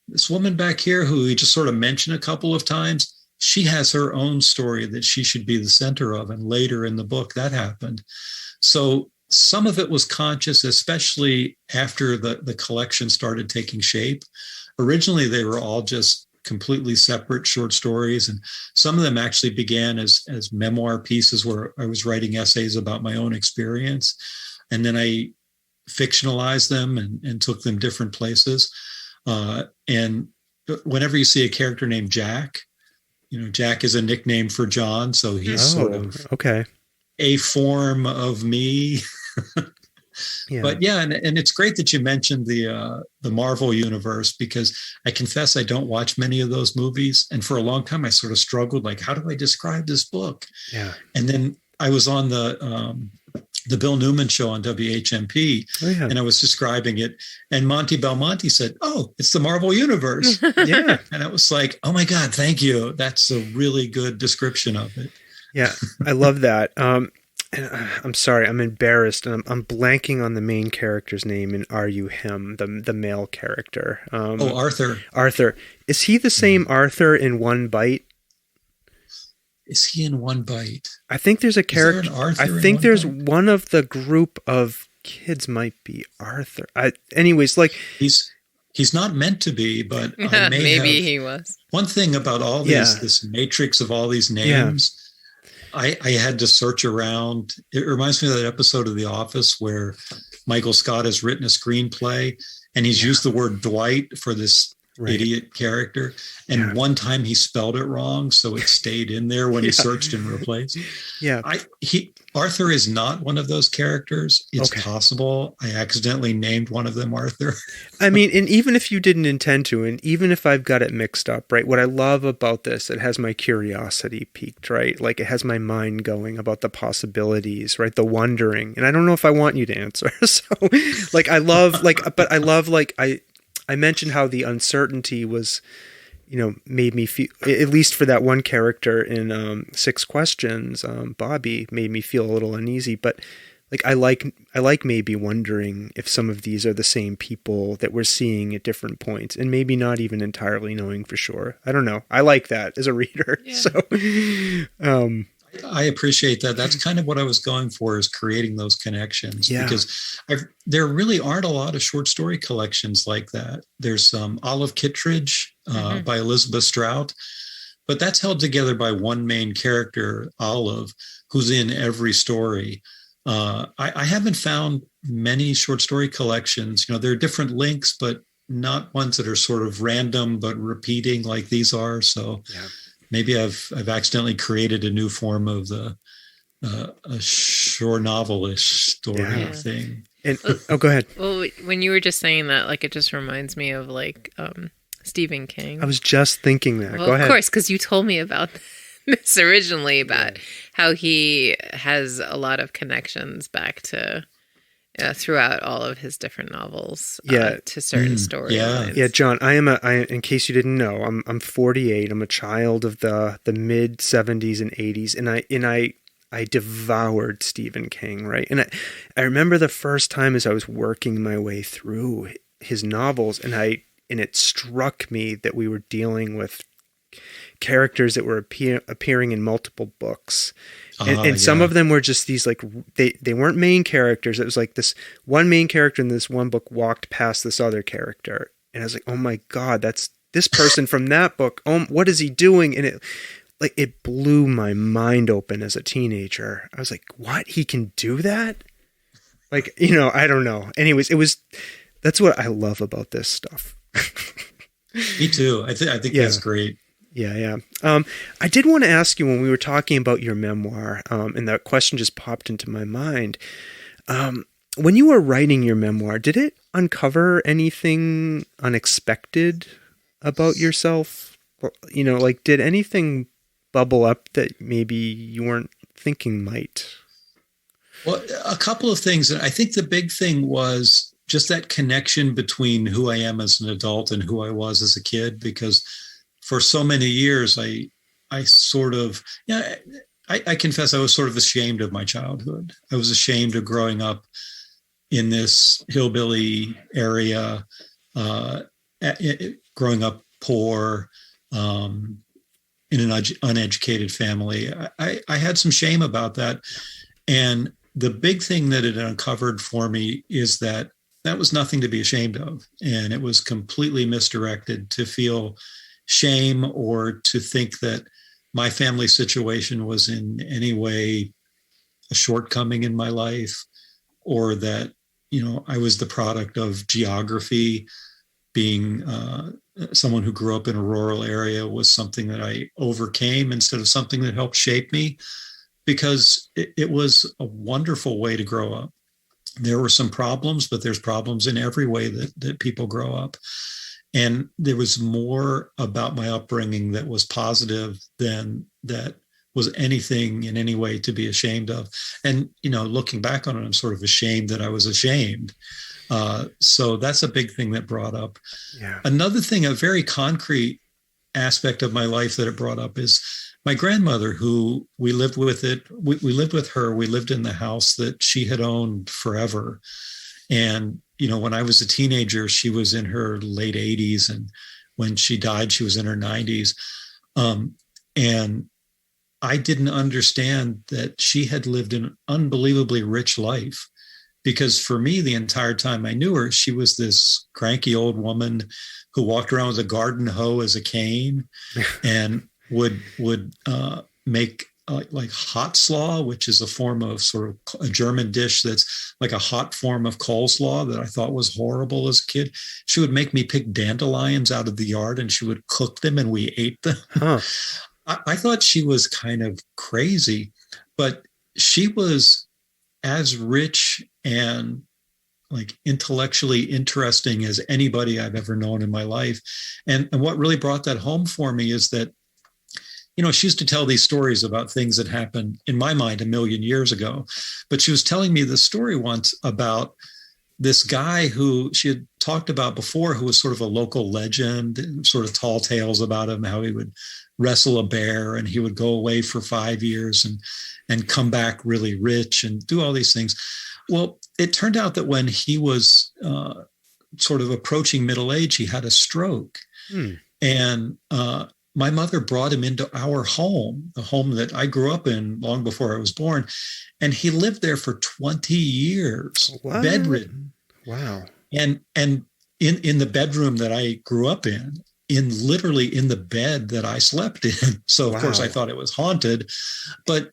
[SPEAKER 3] this woman back here who we just sort of mentioned a couple of times, she has her own story that she should be the center of. And later in the book, that happened. So some of it was conscious, especially after the collection started taking shape. Originally, they were all just completely separate short stories. And some of them actually began as memoir pieces where I was writing essays about my own experience. And then I fictionalized them and took them different places. And whenever you see a character named Jack, Jack is a nickname for John. So he's sort of a form of me. Yeah. But yeah, and it's great that you mentioned the Marvel universe, because I confess I don't watch many of those movies. And for a long time, I sort of struggled, like, how do I describe this book?
[SPEAKER 1] Yeah.
[SPEAKER 3] And then I was on the Bill Newman show on WHMP, and I was describing it. And Monty Belmonte said, "Oh, it's the Marvel universe." Yeah. And I was like, "Oh my God, thank you. That's a really good description of it."
[SPEAKER 1] Yeah, I love that. And I'm sorry, I'm embarrassed, and I'm blanking on the main character's name in Are You Him, the male character.
[SPEAKER 3] Arthur.
[SPEAKER 1] Arthur. Is he the same Arthur in One Bite?
[SPEAKER 3] Is he in One Bite?
[SPEAKER 1] I think there's a character. I think there's one of the group of kids might be Arthur. Anyways, like
[SPEAKER 3] he's not meant to be, but
[SPEAKER 2] maybe he was.
[SPEAKER 3] One thing about all these, this matrix of all these names. I had to search around. It reminds me of that episode of The Office where Michael Scott has written a screenplay and he's used the word Dwight for this idiot character. And one time he spelled it wrong, so it stayed in there when he searched and replaced.
[SPEAKER 1] Yeah.
[SPEAKER 3] Arthur is not one of those characters. It's possible I accidentally named one of them Arthur.
[SPEAKER 1] I mean, and even if you didn't intend to, and even if I've got it mixed up, right? What I love about this, it has my curiosity piqued, right? Like it has my mind going about the possibilities, right? The wondering. And I don't know if I want you to answer. So like, I mentioned how the uncertainty was, made me feel, at least for that one character in 6 Questions, Bobby made me feel a little uneasy. But like I like maybe wondering if some of these are the same people that we're seeing at different points, and maybe not even entirely knowing for sure. I don't know. I like that as a reader. Yeah. So,
[SPEAKER 3] I appreciate that. That's kind of what I was going for, is creating those connections, because there really aren't a lot of short story collections like that. There's Olive Kittredge by Elizabeth Strout, but that's held together by one main character, Olive, who's in every story. I haven't found many short story collections. There are different links, but not ones that are sort of random but repeating like these are. So maybe I've accidentally created a new form of the a shore novelish story thing.
[SPEAKER 1] And go ahead.
[SPEAKER 2] Well, when you were just saying that, like, it just reminds me of like Stephen King.
[SPEAKER 1] I was just thinking that.
[SPEAKER 2] Well,
[SPEAKER 1] go ahead.
[SPEAKER 2] Of course, because you told me about this originally, about how he has a lot of connections back to throughout all of his different novels to certain stories.
[SPEAKER 1] Yeah, John, I in case you didn't know, I'm 48. I'm a child of the mid 70s and 80s, and I devoured Stephen King, right? And I remember the first time as I was working my way through his novels, and it struck me that we were dealing with characters that were appearing in multiple books. And some of them were just these, like, they weren't main characters. It was like this one main character in this one book walked past this other character. And I was like, oh my God, that's this person from that book. Oh, what is he doing? And it blew my mind open as a teenager. I was like, what? He can do that? Like, I don't know. Anyways, that's what I love about this stuff.
[SPEAKER 3] Me too. I think that's great.
[SPEAKER 1] Yeah. I did want to ask you, when we were talking about your memoir, and that question just popped into my mind. When you were writing your memoir, did it uncover anything unexpected about yourself? Like, did anything bubble up that maybe you weren't thinking might?
[SPEAKER 3] Well, a couple of things. I think the big thing was just that connection between who I am as an adult and who I was as a kid, because for so many years, I sort of, I confess I was sort of ashamed of my childhood. I was ashamed of growing up in this hillbilly area, growing up poor, in an uneducated family. I had some shame about that. And the big thing that it uncovered for me is that was nothing to be ashamed of. And it was completely misdirected to feel shame or to think that my family situation was in any way a shortcoming in my life, or that, I was the product of geography. Being someone who grew up in a rural area was something that I overcame instead of something that helped shape me, because it was a wonderful way to grow up. There were some problems, but there's problems in every way that people grow up. And there was more about my upbringing that was positive than that was anything in any way to be ashamed of. And, looking back on it, I'm sort of ashamed that I was ashamed. So that's a big thing that brought up. Yeah. Another thing, a very concrete aspect of my life that it brought up, is my grandmother, who we lived with we lived with her. We lived in the house that she had owned forever. And, when I was a teenager, she was in her late 80s. And when she died, she was in her 90s. And I didn't understand that she had lived an unbelievably rich life, because for me, the entire time I knew her, she was this cranky old woman who walked around with a garden hoe as a cane and would make like hot slaw, which is a form of sort of a German dish that's like a hot form of coleslaw that I thought was horrible as a kid. She would make me pick dandelions out of the yard and she would cook them and we ate them. Huh. I thought she was kind of crazy, but she was as rich and like intellectually interesting as anybody I've ever known in my life. And what really brought that home for me is that, she used to tell these stories about things that happened, in my mind, 1,000,000 years ago. But she was telling me this story once about this guy who she had talked about before, who was sort of a local legend, sort of tall tales about him, how he would wrestle a bear and he would go away for 5 years and come back really rich and do all these things. Well, it turned out that when he was sort of approaching middle age, he had a stroke. And my mother brought him into our home, the home that I grew up in long before I was born. And he lived there for 20 years, bedridden.
[SPEAKER 1] Wow.
[SPEAKER 3] And in the bedroom that I grew up in literally in the bed that I slept in. So, of course, I thought it was haunted. But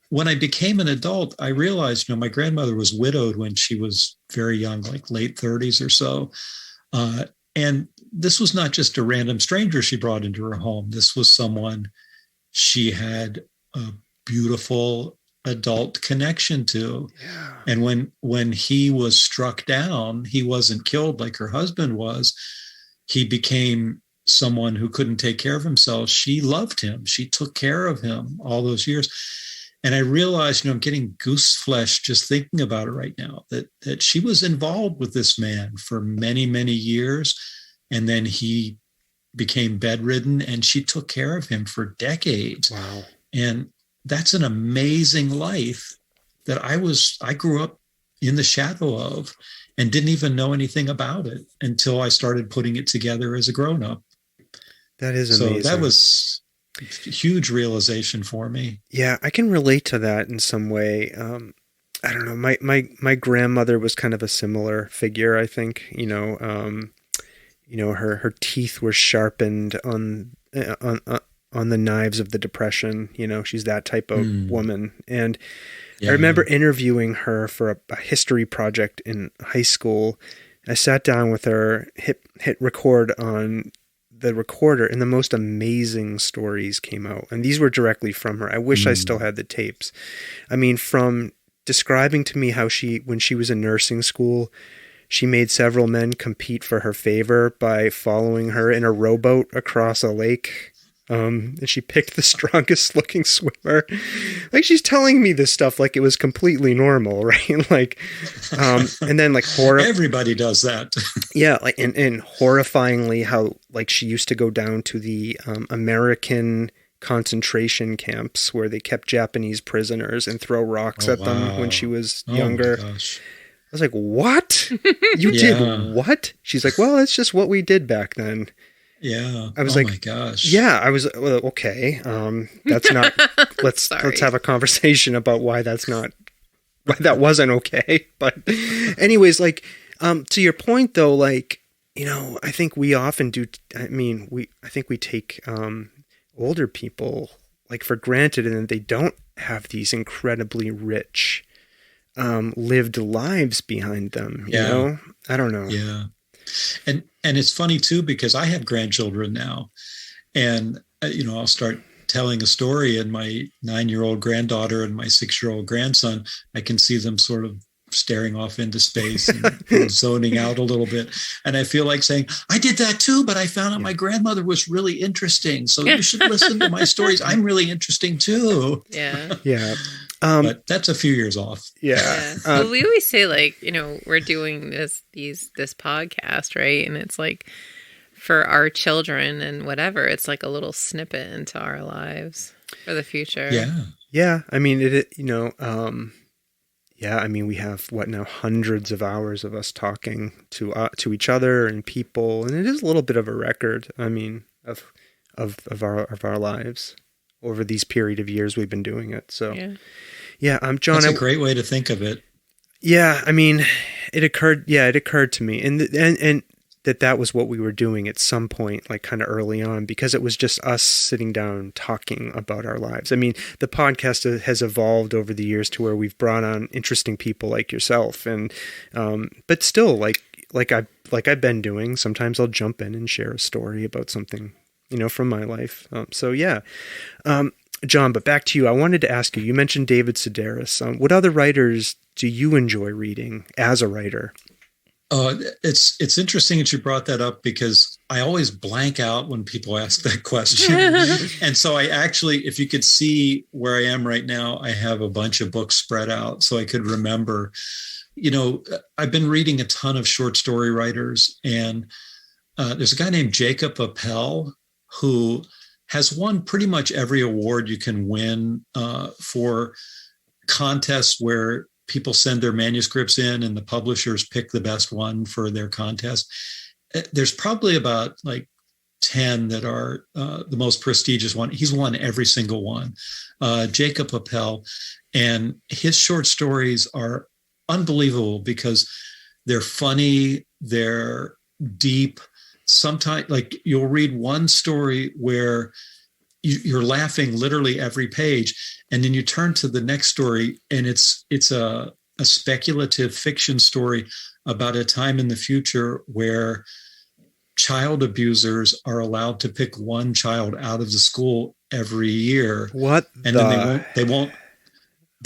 [SPEAKER 3] when I became an adult, I realized, my grandmother was widowed when she was very young, like late 30s or so. And this was not just a random stranger she brought into her home. This was someone she had a beautiful adult connection to.
[SPEAKER 1] Yeah.
[SPEAKER 3] And when he was struck down, he wasn't killed like her husband was. He became someone who couldn't take care of himself. She loved him. She took care of him all those years. And I realized, I'm getting goose flesh just thinking about it right now, that she was involved with this man for many, many years. And then he became bedridden and she took care of him for decades.
[SPEAKER 1] Wow.
[SPEAKER 3] And that's an amazing life that I grew up in the shadow of and didn't even know anything about it until I started putting it together as a grown-up.
[SPEAKER 1] That is amazing.
[SPEAKER 3] So that was a huge realization for me.
[SPEAKER 1] Yeah, I can relate to that in some way. I don't know. My grandmother was kind of a similar figure, I think. Her teeth were sharpened on the knives of the Depression. She's that type of woman. And I remember interviewing her for a history project in high school. I sat down with her, hit record on the recorder, and the most amazing stories came out. And these were directly from her. I wish I still had the tapes. I mean, from describing to me how when she was in nursing school, she made several men compete for her favor by following her in a rowboat across a lake. And she picked the strongest looking swimmer. Like, she's telling me this stuff like it was completely normal, right? Like, and then like
[SPEAKER 3] everybody does that.
[SPEAKER 1] Yeah. Like, and horrifyingly how like she used to go down to the American concentration camps where they kept Japanese prisoners and throw rocks at them when she was younger.
[SPEAKER 3] My gosh.
[SPEAKER 1] I was like, what? You did what? She's like, well, it's just what we did back then.
[SPEAKER 3] Yeah.
[SPEAKER 1] I was like,
[SPEAKER 3] my gosh.
[SPEAKER 1] Yeah, I was okay. That's not. Let's have a conversation about why that wasn't okay. But, anyways, like, to your point though, like, I think we often do. I think we take older people like for granted, and they don't have these incredibly rich, lived lives behind them. You know, I don't know.
[SPEAKER 3] Yeah. And it's funny too, because I have grandchildren now, and I'll start telling a story, and my 9-year-old granddaughter and my 6-year-old grandson, I can see them sort of staring off into space and zoning out a little bit. And I feel like saying, I did that too, but I found out my grandmother was really interesting. So you should listen to my stories. I'm really interesting too.
[SPEAKER 2] Yeah.
[SPEAKER 1] Yeah.
[SPEAKER 3] But that's a few years off.
[SPEAKER 1] Yeah.
[SPEAKER 2] Well, we always say, like, we're doing this podcast, right? And it's like for our children and whatever, it's like a little snippet into our lives for the future.
[SPEAKER 3] Yeah.
[SPEAKER 1] Yeah. I mean, we have now hundreds of hours of us talking to each other and people, and it is a little bit of a record. I mean, of our lives over these period of years we've been doing it. So, John,
[SPEAKER 3] that's a great way to think of it.
[SPEAKER 1] Yeah, I mean, it occurred to me, and that was what we were doing at some point, like kind of early on, because it was just us sitting down talking about our lives. I mean, the podcast has evolved over the years to where we've brought on interesting people like yourself, and but still, like I've been doing. Sometimes I'll jump in and share a story about something, from my life. John, but back to you. I wanted to ask you. You mentioned David Sedaris. What other writers do you enjoy reading as a writer?
[SPEAKER 3] It's interesting that you brought that up, because I always blank out when people ask that question. And so I actually, if you could see where I am right now, I have a bunch of books spread out so I could remember. I've been reading a ton of short story writers, and there's a guy named Jacob Appel who has won pretty much every award you can win for contests where people send their manuscripts in and the publishers pick the best one for their contest. There's probably about like 10 that are the most prestigious one. He's won every single one. Jacob Appel, and his short stories are unbelievable because they're funny, they're deep. Sometimes, like, you'll read one story where you're laughing literally every page, and then you turn to the next story, and it's a speculative fiction story about a time in the future where child abusers are allowed to pick one child out of the school every year.
[SPEAKER 1] Then
[SPEAKER 3] they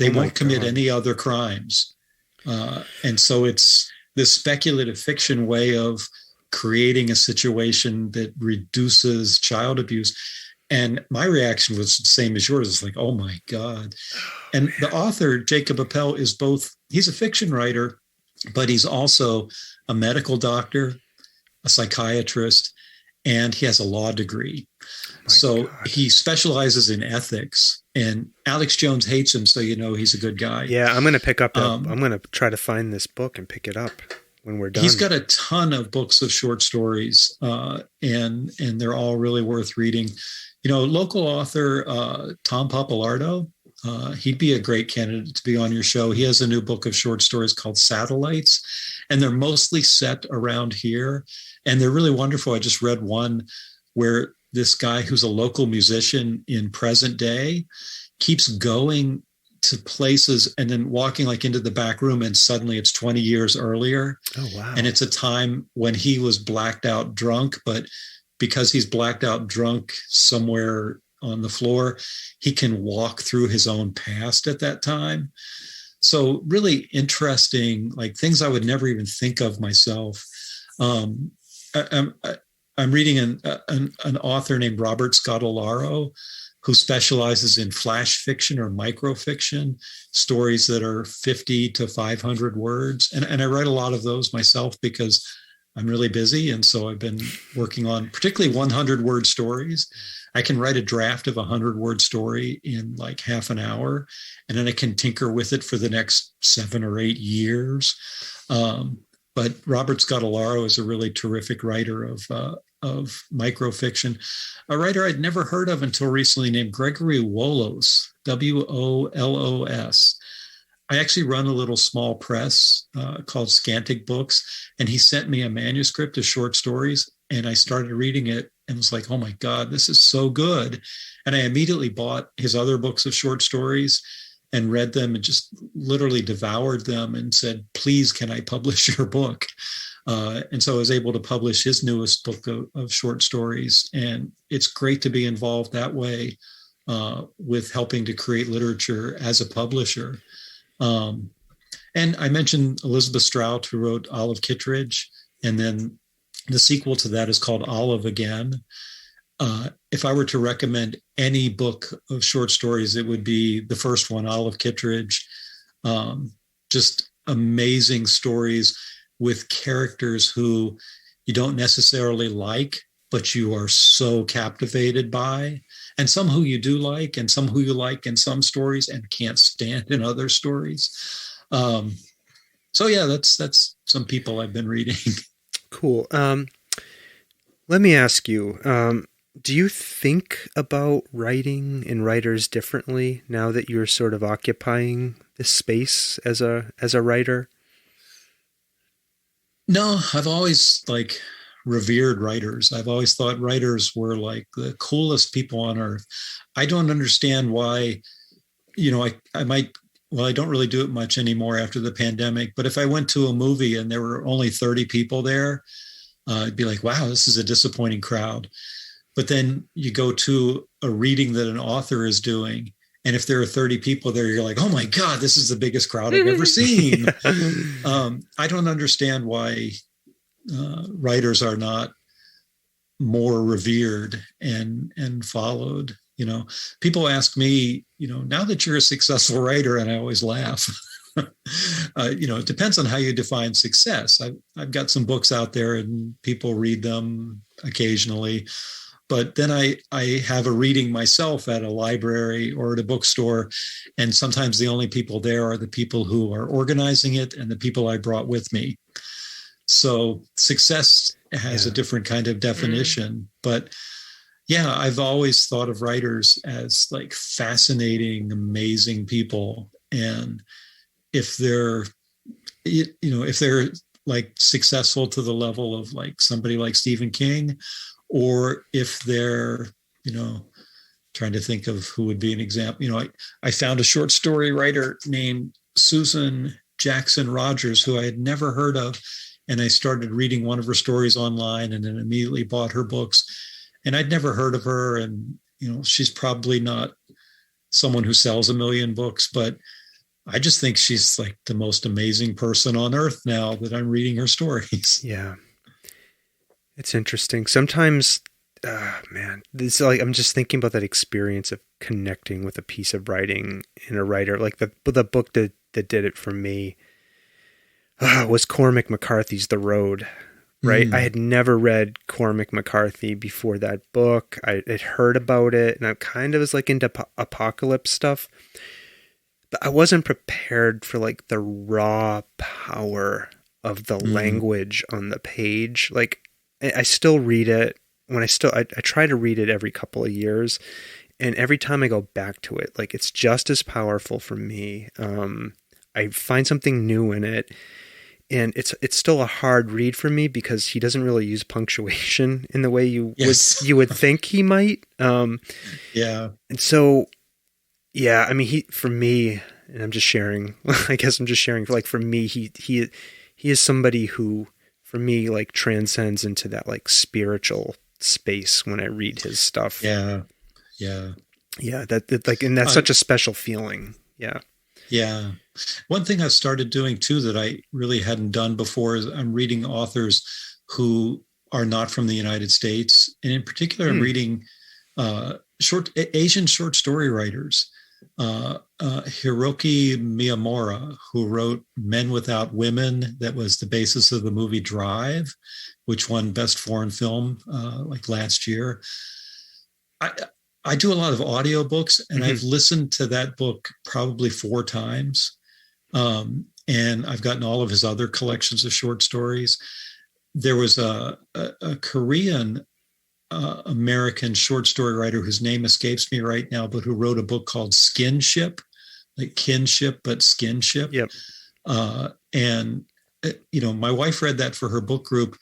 [SPEAKER 3] won't commit any other crimes. And so it's this speculative fiction way of creating a situation that reduces child abuse. And my reaction was the same as yours. It's like, oh my God. And the author, Jacob Appel, he's a fiction writer, but he's also a medical doctor, a psychiatrist, and he has a law degree. So he specializes in ethics, and Alex Jones hates him. So, he's a good guy.
[SPEAKER 1] Yeah. I'm going to pick up, I'm going to try to find this book and pick it up when we're done.
[SPEAKER 3] He's got a ton of books of short stories, and they're all really worth reading. Local author, Tom Papalardo, he'd be a great candidate to be on your show. He has a new book of short stories called Satellites, and they're mostly set around here. And they're really wonderful. I just read one where this guy who's a local musician in present day keeps going to places and then walking like into the back room, and suddenly it's 20 years earlier.
[SPEAKER 1] Oh, wow.
[SPEAKER 3] And it's a time when he was blacked out drunk, but because he's blacked out drunk somewhere on the floor, he can walk through his own past at that time. So really interesting, like things I would never even think of myself. I'm reading an author named Robert Scotolaro, who specializes in flash fiction or microfiction, stories that are 50 to 500 words. And I write a lot of those myself because I'm really busy. And so I've been working on particularly 100-word stories. I can write a draft of a 100-word story in like half an hour, and then I can tinker with it for the next 7 or 8 years. But Robert Scotolaro is a really terrific writer of microfiction, a writer I'd never heard of until recently named Gregory Wollos, Wollos. I actually run a little small press called Scantic Books, and he sent me a manuscript of short stories, and I started reading it and was like, oh my God, this is so good. And I immediately bought his other books of short stories and read them and just literally devoured them and said, please, can I publish your book? And so I was able to publish his newest book of short stories. And it's great to be involved that way with helping to create literature as a publisher. And I mentioned Elizabeth Strout, who wrote Olive Kittredge, and then the sequel to that is called Olive Again. If I were to recommend any book of short stories, it would be the first one, Olive Kittredge. Just amazing stories with characters who you don't necessarily like, but you are so captivated by, and some who you do like, and some who you like in some stories and can't stand in other stories. So yeah, that's some people I've been reading.
[SPEAKER 1] Cool. Let me ask you, do you think about writing and writers differently now that you're sort of occupying this space as a writer?
[SPEAKER 3] No, I've always revered writers. I've always thought writers were like the coolest people on earth. I don't understand why, I don't really do it much anymore after the pandemic, but if I went to a movie and there were only 30 people there, I'd be like, wow, this is a disappointing crowd. But then you go to a reading that an author is doing, and if there are 30 people there, you're like, oh my God, this is the biggest crowd I've ever seen. I don't understand why writers are not more revered and followed. People ask me, now that you're a successful writer, and I always laugh. It depends on how you define success. I've got some books out there and people read them occasionally, but then I have a reading myself at a library or at a bookstore, and sometimes the only people there are the people who are organizing it and the people I brought with me. So success has a different kind of definition, but yeah, I've always thought of writers as like fascinating, amazing people. And if they're like successful to the level of like somebody like Stephen King, or if they're, trying to think of who would be an example. I found a short story writer named Susan Jackson Rogers, who I had never heard of. And I started reading one of her stories online and then immediately bought her books. And I'd never heard of her. And, she's probably not someone who sells a million books, but I just think she's like the most amazing person on earth now that I'm reading her stories.
[SPEAKER 1] Yeah. It's interesting. Sometimes, man, it's like, I'm just thinking about that experience of connecting with a piece of writing in a writer. Like the book that did it for me was Cormac McCarthy's The Road, right? I had never read Cormac McCarthy before that book. I had heard about it, and I kind of was like into apocalypse stuff, but I wasn't prepared for like the raw power of the language on the page. Like I still read it when I try to read it every couple of years, and every time I go back to it, like it's just as powerful for me. I find something new in it. And it's still a hard read for me because he doesn't really use punctuation in the way you would think he might.
[SPEAKER 3] Yeah.
[SPEAKER 1] And so, yeah, I mean, for me, and I'm just sharing. I guess I'm just sharing. Like for me, he is somebody who, for me, like transcends into that like spiritual space when I read his stuff.
[SPEAKER 3] Yeah.
[SPEAKER 1] That like, and that's such a special feeling. Yeah.
[SPEAKER 3] Yeah. One thing I've started doing too that I really hadn't done before is I'm reading authors who are not from the United States. And in particular, I'm reading Asian short story writers. Hiroki Miyamura, who wrote Men Without Women, that was the basis of the movie Drive, which won Best Foreign Film like last year. I do a lot of audiobooks, and I've listened to that book probably 4 times. And I've gotten all of his other collections of short stories. There was a Korean American short story writer whose name escapes me right now, but who wrote a book called Skinship, like kinship, but skinship.
[SPEAKER 1] Yep.
[SPEAKER 3] And, my wife read that for her book group.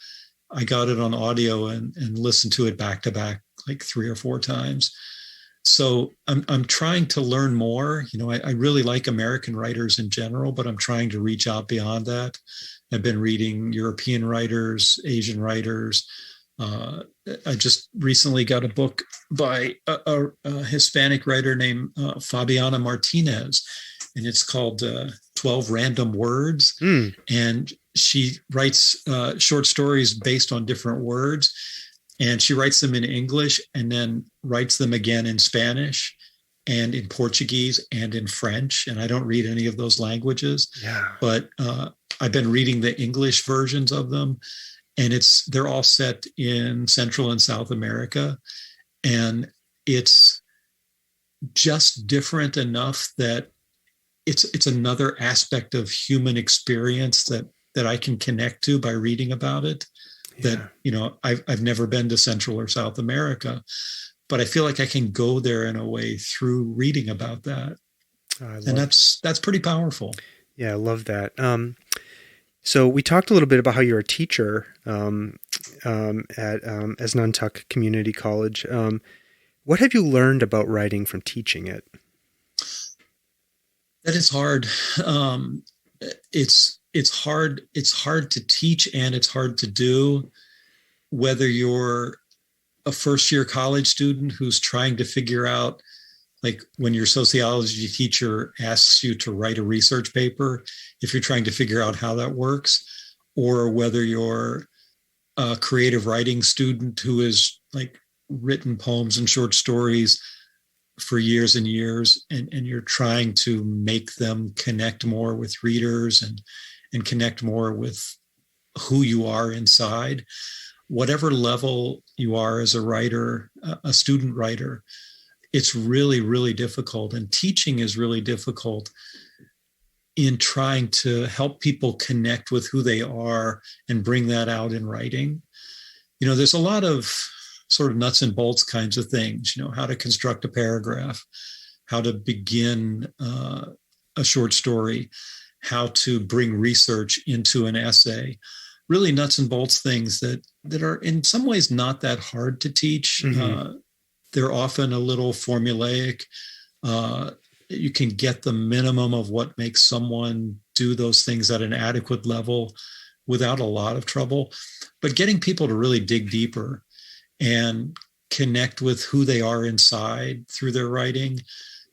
[SPEAKER 3] I got it on audio and listened to it back to back like 3 or 4 times. So I'm trying to learn more. I really like American writers in general, but I'm trying to reach out beyond that. I've been reading European writers, Asian writers. I just recently got a book by a Hispanic writer named Fabiana Martinez, and it's called 12 Random Words. And she writes short stories based on different words. And she writes them in English and then writes them again in Spanish and in Portuguese and in French. And I don't read any of those languages, but I've been reading the English versions of them. And they're all set in Central and South America. And it's just different enough that it's another aspect of human experience that I can connect to by reading about it. That, I've never been to Central or South America, but I feel like I can go there in a way through reading about that. And that's pretty powerful.
[SPEAKER 1] Yeah, I love that. So we talked a little bit about how you're a teacher at Asnuntuck Community College. What have you learned about writing from teaching it?
[SPEAKER 3] That is hard. It's hard. It's hard to teach and it's hard to do, whether you're a first-year college student who's trying to figure out, like when your sociology teacher asks you to write a research paper, if you're trying to figure out how that works, or whether you're a creative writing student who has like written poems and short stories for years and years, and you're trying to make them connect more with readers and connect more with who you are inside. Whatever level you are as a writer, a student writer, it's really, really difficult. And teaching is really difficult in trying to help people connect with who they are and bring that out in writing. There's a lot of sort of nuts and bolts kinds of things, how to construct a paragraph, how to begin a short story, how to bring research into an essay, really nuts and bolts things that are in some ways not that hard to teach. They're often a little formulaic. You can get the minimum of what makes someone do those things at an adequate level without a lot of trouble, but getting people to really dig deeper and connect with who they are inside through their writing,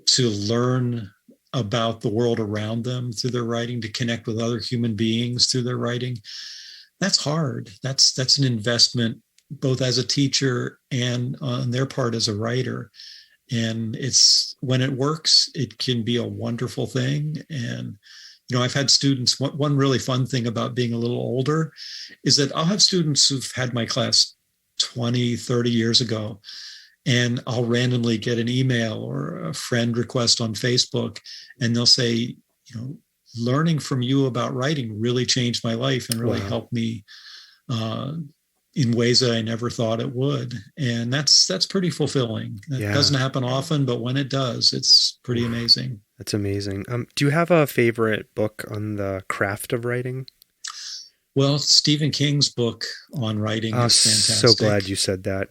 [SPEAKER 3] to learn about the world around them through their writing, to connect with other human beings through their writing. That's hard. That's an investment, both as a teacher and on their part as a writer. And it's, when it works, it can be a wonderful thing. And, I've had students, one really fun thing about being a little older is that I'll have students who've had my class 20, 30 years ago, and I'll randomly get an email or a friend request on Facebook, and they'll say, learning from you about writing really changed my life and really helped me in ways that I never thought it would. And that's pretty fulfilling. That doesn't happen often, but when it does, it's pretty amazing.
[SPEAKER 1] That's amazing. Do you have a favorite book on the craft of writing?
[SPEAKER 3] Well, Stephen King's book on writing is fantastic.
[SPEAKER 1] So glad you said that.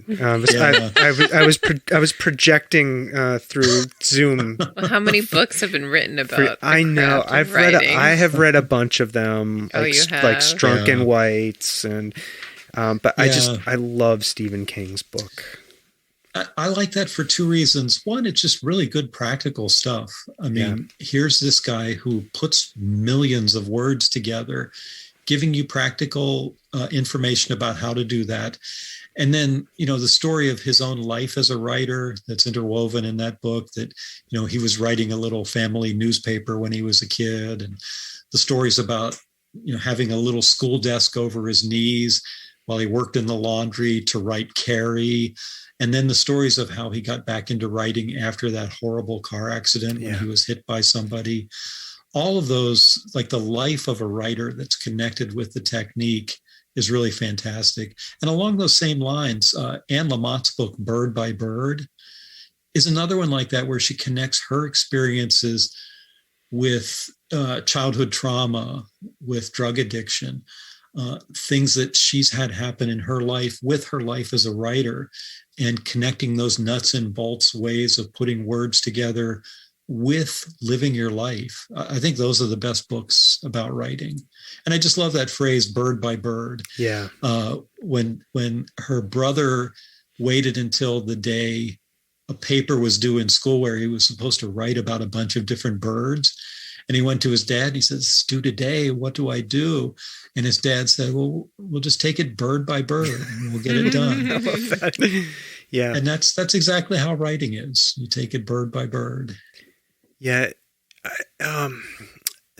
[SPEAKER 1] I was projecting through Zoom.
[SPEAKER 2] Well, how many books have been written about?
[SPEAKER 1] I know. I have read a bunch of them.
[SPEAKER 2] You have?
[SPEAKER 1] Like Strunk and Whites, and but I love Stephen King's book.
[SPEAKER 3] I like that for two reasons. One, it's just really good practical stuff. I mean, here's this guy who puts millions of words together, giving you practical information about how to do that. And then, the story of his own life as a writer that's interwoven in that book, that, he was writing a little family newspaper when he was a kid, and the stories about, having a little school desk over his knees while he worked in the laundry to write Carrie. And then the stories of how he got back into writing after that horrible car accident when he was hit by somebody. All of those, like the life of a writer that's connected with the technique, is really fantastic. And along those same lines, Anne Lamott's book, Bird by Bird, is another one like that, where she connects her experiences with childhood trauma, with drug addiction, things that she's had happen in her life with her life as a writer, and connecting those nuts and bolts ways of putting words together with living your life. I think those are the best books about writing. And I just love that phrase, bird by bird.
[SPEAKER 1] Yeah.
[SPEAKER 3] When her brother waited until the day a paper was due in school where he was supposed to write about a bunch of different birds, and he went to his dad and he says, "It's due today. What do I do?" And his dad said, "Well, we'll just take it bird by bird and we'll get it done."
[SPEAKER 1] I love that. Yeah.
[SPEAKER 3] And that's exactly how writing is. You take it bird by bird.
[SPEAKER 1] Yeah.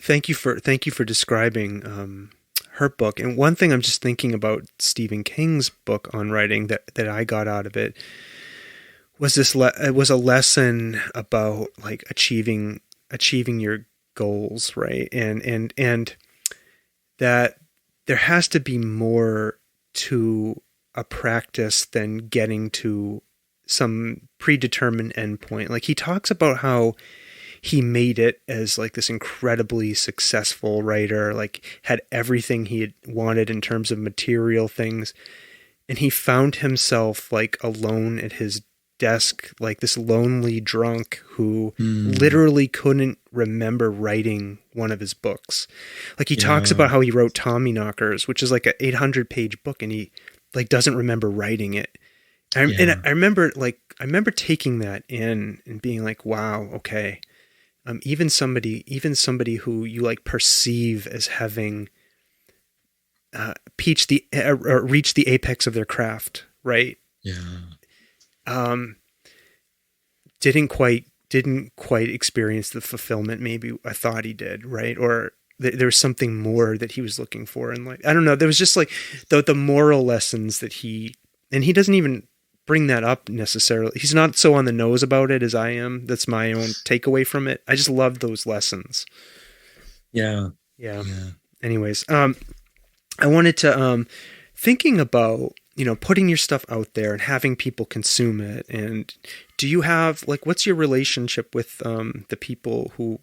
[SPEAKER 1] Thank you for describing her book. And one thing I'm just thinking about Stephen King's book on writing that I got out of it was it was a lesson about like achieving your goals, right? And that there has to be more to a practice than getting to some predetermined endpoint. Like he talks about how he made it as like this incredibly successful writer, like had everything he had wanted in terms of material things. And he found himself like alone at his desk, like this lonely drunk who literally couldn't remember writing one of his books. Like he talks about how he wrote Tommyknockers, which is like an 800-page book, and he like doesn't remember writing it. And I remember taking that in and being like, wow, okay. Even somebody who you like perceive as having reached the apex of their craft, right?
[SPEAKER 3] Yeah.
[SPEAKER 1] Didn't quite experience the fulfillment maybe I thought he did, right? Or there was something more that he was looking for, and like I don't know, there was just like the moral lessons that he doesn't even bring that up necessarily. He's not so on the nose about it as I am. That's my own takeaway from it. I just love those lessons.
[SPEAKER 3] Yeah.
[SPEAKER 1] Anyways, I wanted to thinking about putting your stuff out there and having people consume it. And do you have like what's your relationship with the people who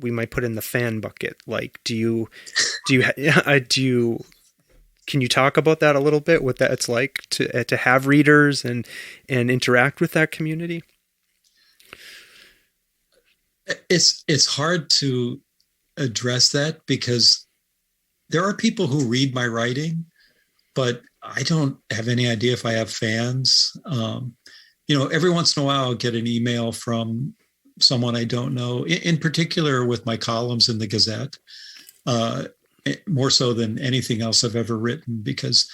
[SPEAKER 1] we might put in the fan bucket? Like, can you talk about that a little bit? What that's like to have readers and interact with that community?
[SPEAKER 3] It's hard to address that because there are people who read my writing, but I don't have any idea if I have fans. Every once in a while I'll get an email from someone I don't know, in particular with my columns in the Gazette, more so than anything else I've ever written, because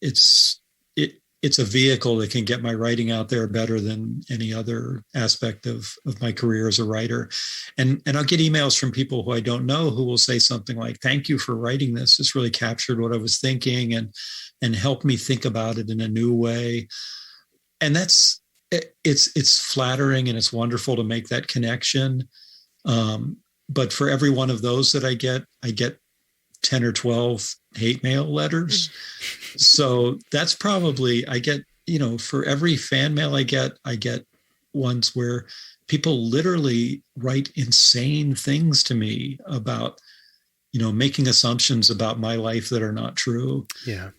[SPEAKER 3] it's a vehicle that can get my writing out there better than any other aspect of my career as a writer. And I'll get emails from people who I don't know who will say something like, "Thank you for writing this. This really captured what I was thinking and helped me think about it in a new way." And it's flattering and it's wonderful to make that connection. But for every one of those that I get 10 or 12 hate mail letters. So that's probably, I get, for every fan mail I get ones where people literally write insane things to me about, making assumptions about my life that are not true.
[SPEAKER 1] Yeah.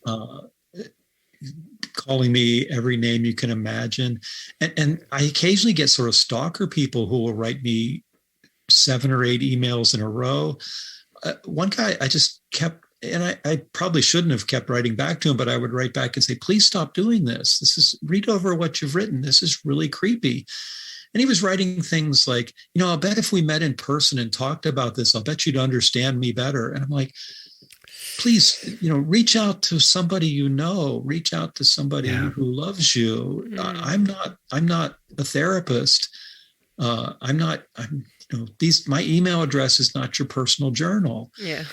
[SPEAKER 3] Calling me every name you can imagine. And I occasionally get sort of stalker people who will write me 7 or 8 emails in a row. One guy I just kept, and I probably shouldn't have kept writing back to him, but I would write back and say, "Please stop doing this. Read over what you've written. This is really creepy." And he was writing things like, "I'll bet if we met in person and talked about this, I'll bet you'd understand me better." And I'm like, please, reach out to somebody, reach out to somebody who loves you. I'm not a therapist. My email address is not your personal journal.
[SPEAKER 2] Yeah.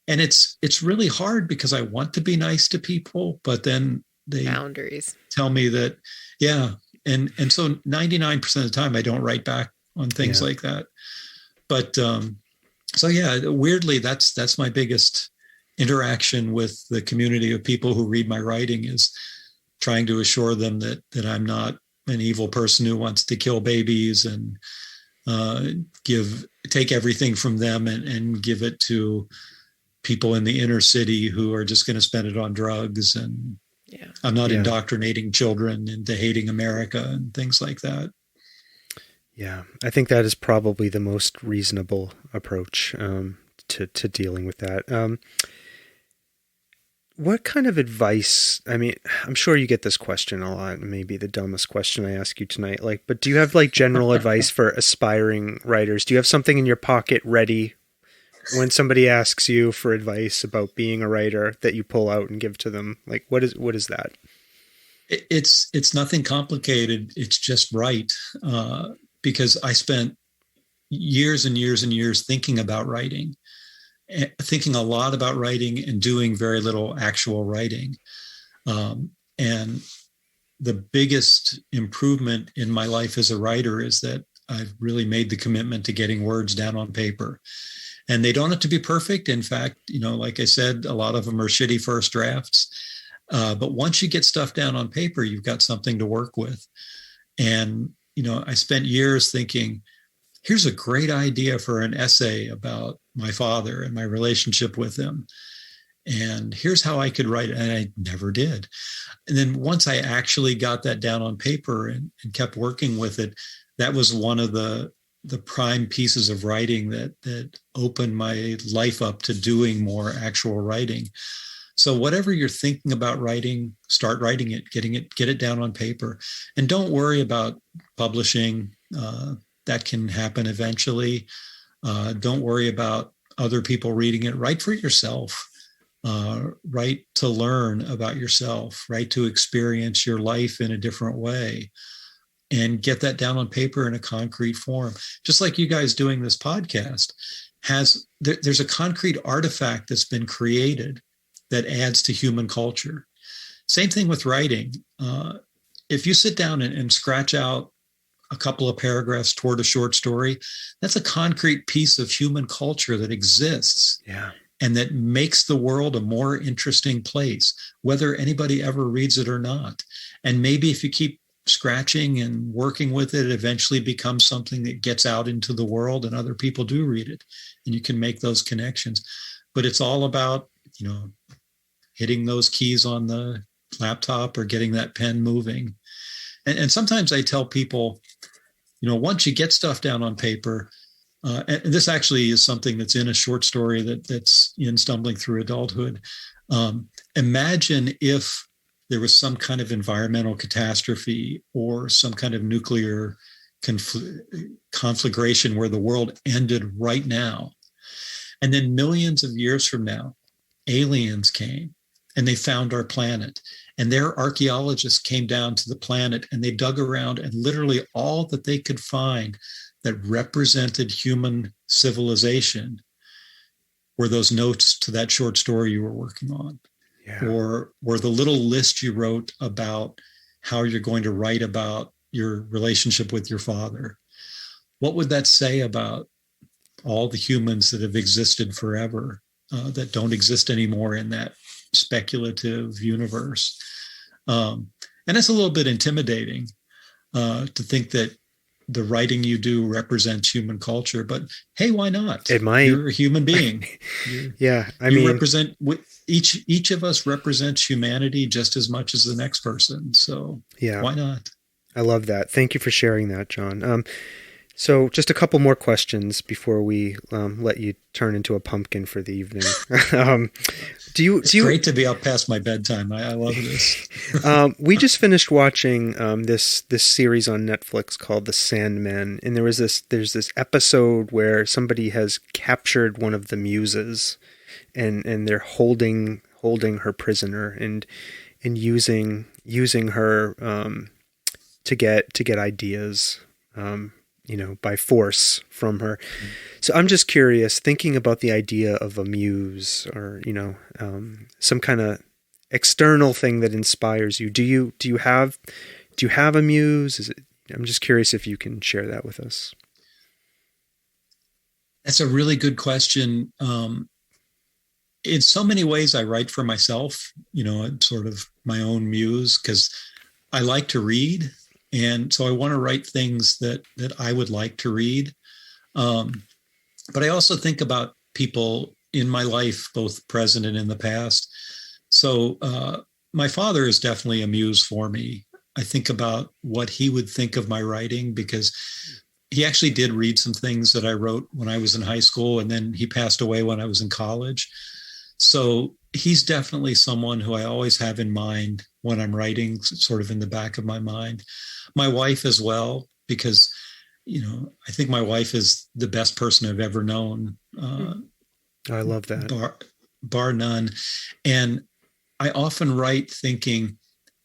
[SPEAKER 3] And it's really hard because I want to be nice to people, but then they
[SPEAKER 2] boundaries
[SPEAKER 3] tell me that, yeah. And so 99% of the time I don't write back on things like that. But, so yeah, weirdly, that's my biggest interaction with the community of people who read my writing, is trying to assure them that I'm not an evil person who wants to kill babies and take everything from them and give it to people in the inner city who are just going to spend it on drugs. And I'm not indoctrinating children into hating America and things like that.
[SPEAKER 1] Yeah, I think that is probably the most reasonable approach to dealing with that. What kind of advice, I'm sure you get this question a lot, maybe the dumbest question I ask you tonight, but do you have general advice for aspiring writers? Do you have something in your pocket ready when somebody asks you for advice about being a writer that you pull out and give to them? What is that?
[SPEAKER 3] It's nothing complicated. It's just write. Because I spent years and years and years thinking about writing, thinking a lot about writing and doing very little actual writing. And the biggest improvement in my life as a writer is that I've really made the commitment to getting words down on paper. And they don't have to be perfect. In fact, like I said, a lot of them are shitty first drafts. But once you get stuff down on paper, you've got something to work with. And, I spent years thinking, here's a great idea for an essay about my father and my relationship with him. And here's how I could write it. And I never did. And then once I actually got that down on paper and kept working with it, that was one of the prime pieces of writing that opened my life up to doing more actual writing. So whatever you're thinking about writing, start writing it, get it down on paper, and don't worry about publishing. That can happen eventually. Don't worry about other people reading it. Write for yourself. Write to learn about yourself. Write to experience your life in a different way, and get that down on paper in a concrete form. Just like you guys doing this podcast there's a concrete artifact that's been created that adds to human culture. Same thing with writing. If you sit down and scratch out a couple of paragraphs toward a short story, that's a concrete piece of human culture that exists.
[SPEAKER 1] Yeah.
[SPEAKER 3] And that makes the world a more interesting place, whether anybody ever reads it or not. And maybe if you keep scratching and working with it, it eventually becomes something that gets out into the world and other people do read it, and you can make those connections. But it's all about, hitting those keys on the laptop or getting that pen moving. And sometimes I tell people, once you get stuff down on paper, and this actually is something that's in a short story that's in Stumbling Through Adulthood. Imagine if there was some kind of environmental catastrophe or some kind of nuclear conflagration where the world ended right now. And then millions of years from now, aliens came and they found our planet. And their archaeologists came down to the planet and they dug around, and literally all that they could find that represented human civilization were those notes to that short story you were working on. Yeah. Or the little list you wrote about how you're going to write about your relationship with your father. What would that say about all the humans that have existed forever, that don't exist anymore in that speculative universe? And it's a little bit intimidating to think that the writing you do represents human culture, but hey, why not?
[SPEAKER 1] It might.
[SPEAKER 3] You're a human being.
[SPEAKER 1] Yeah.
[SPEAKER 3] You represent, each of us represents humanity just as much as the next person. So yeah, why not?
[SPEAKER 1] I love that. Thank you for sharing that, John. So just a couple more questions before we let you turn into a pumpkin for the evening.
[SPEAKER 3] It's great to be up past my bedtime. I love this.
[SPEAKER 1] We just finished watching this series on Netflix called The Sandman, and there's this episode where somebody has captured one of the muses, and they're holding her prisoner and using her to get ideas. By force from her. So I'm just curious, thinking about the idea of a muse or, some kind of external thing that inspires you. Do you have a muse? I'm just curious if you can share that with us.
[SPEAKER 3] That's a really good question. In so many ways, I write for myself, sort of my own muse, because I like to read. And so I want to write things that I would like to read. But I also think about people in my life, both present and in the past. So my father is definitely a muse for me. I think about what he would think of my writing, because he actually did read some things that I wrote when I was in high school, and then he passed away when I was in college. So he's definitely someone who I always have in mind when I'm writing, sort of in the back of my mind. My wife as well, because, I think my wife is the best person I've ever known.
[SPEAKER 1] I love that.
[SPEAKER 3] Bar none. And I often write thinking,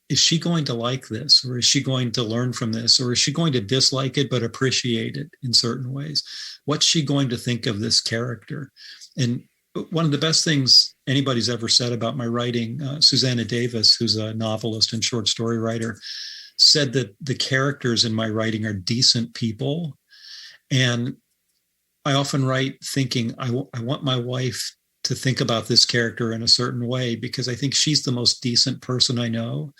[SPEAKER 3] is she going to like this? Or is she going to learn from this? Or is she going to dislike it but appreciate it in certain ways? What's she going to think of this character? And one of the best things anybody's ever said about my writing, Susanna Davis, who's a novelist and short story writer, said that the characters in my writing are decent people. And I often write thinking, I want my wife to think about this character in a certain way, because I think she's the most decent person I know.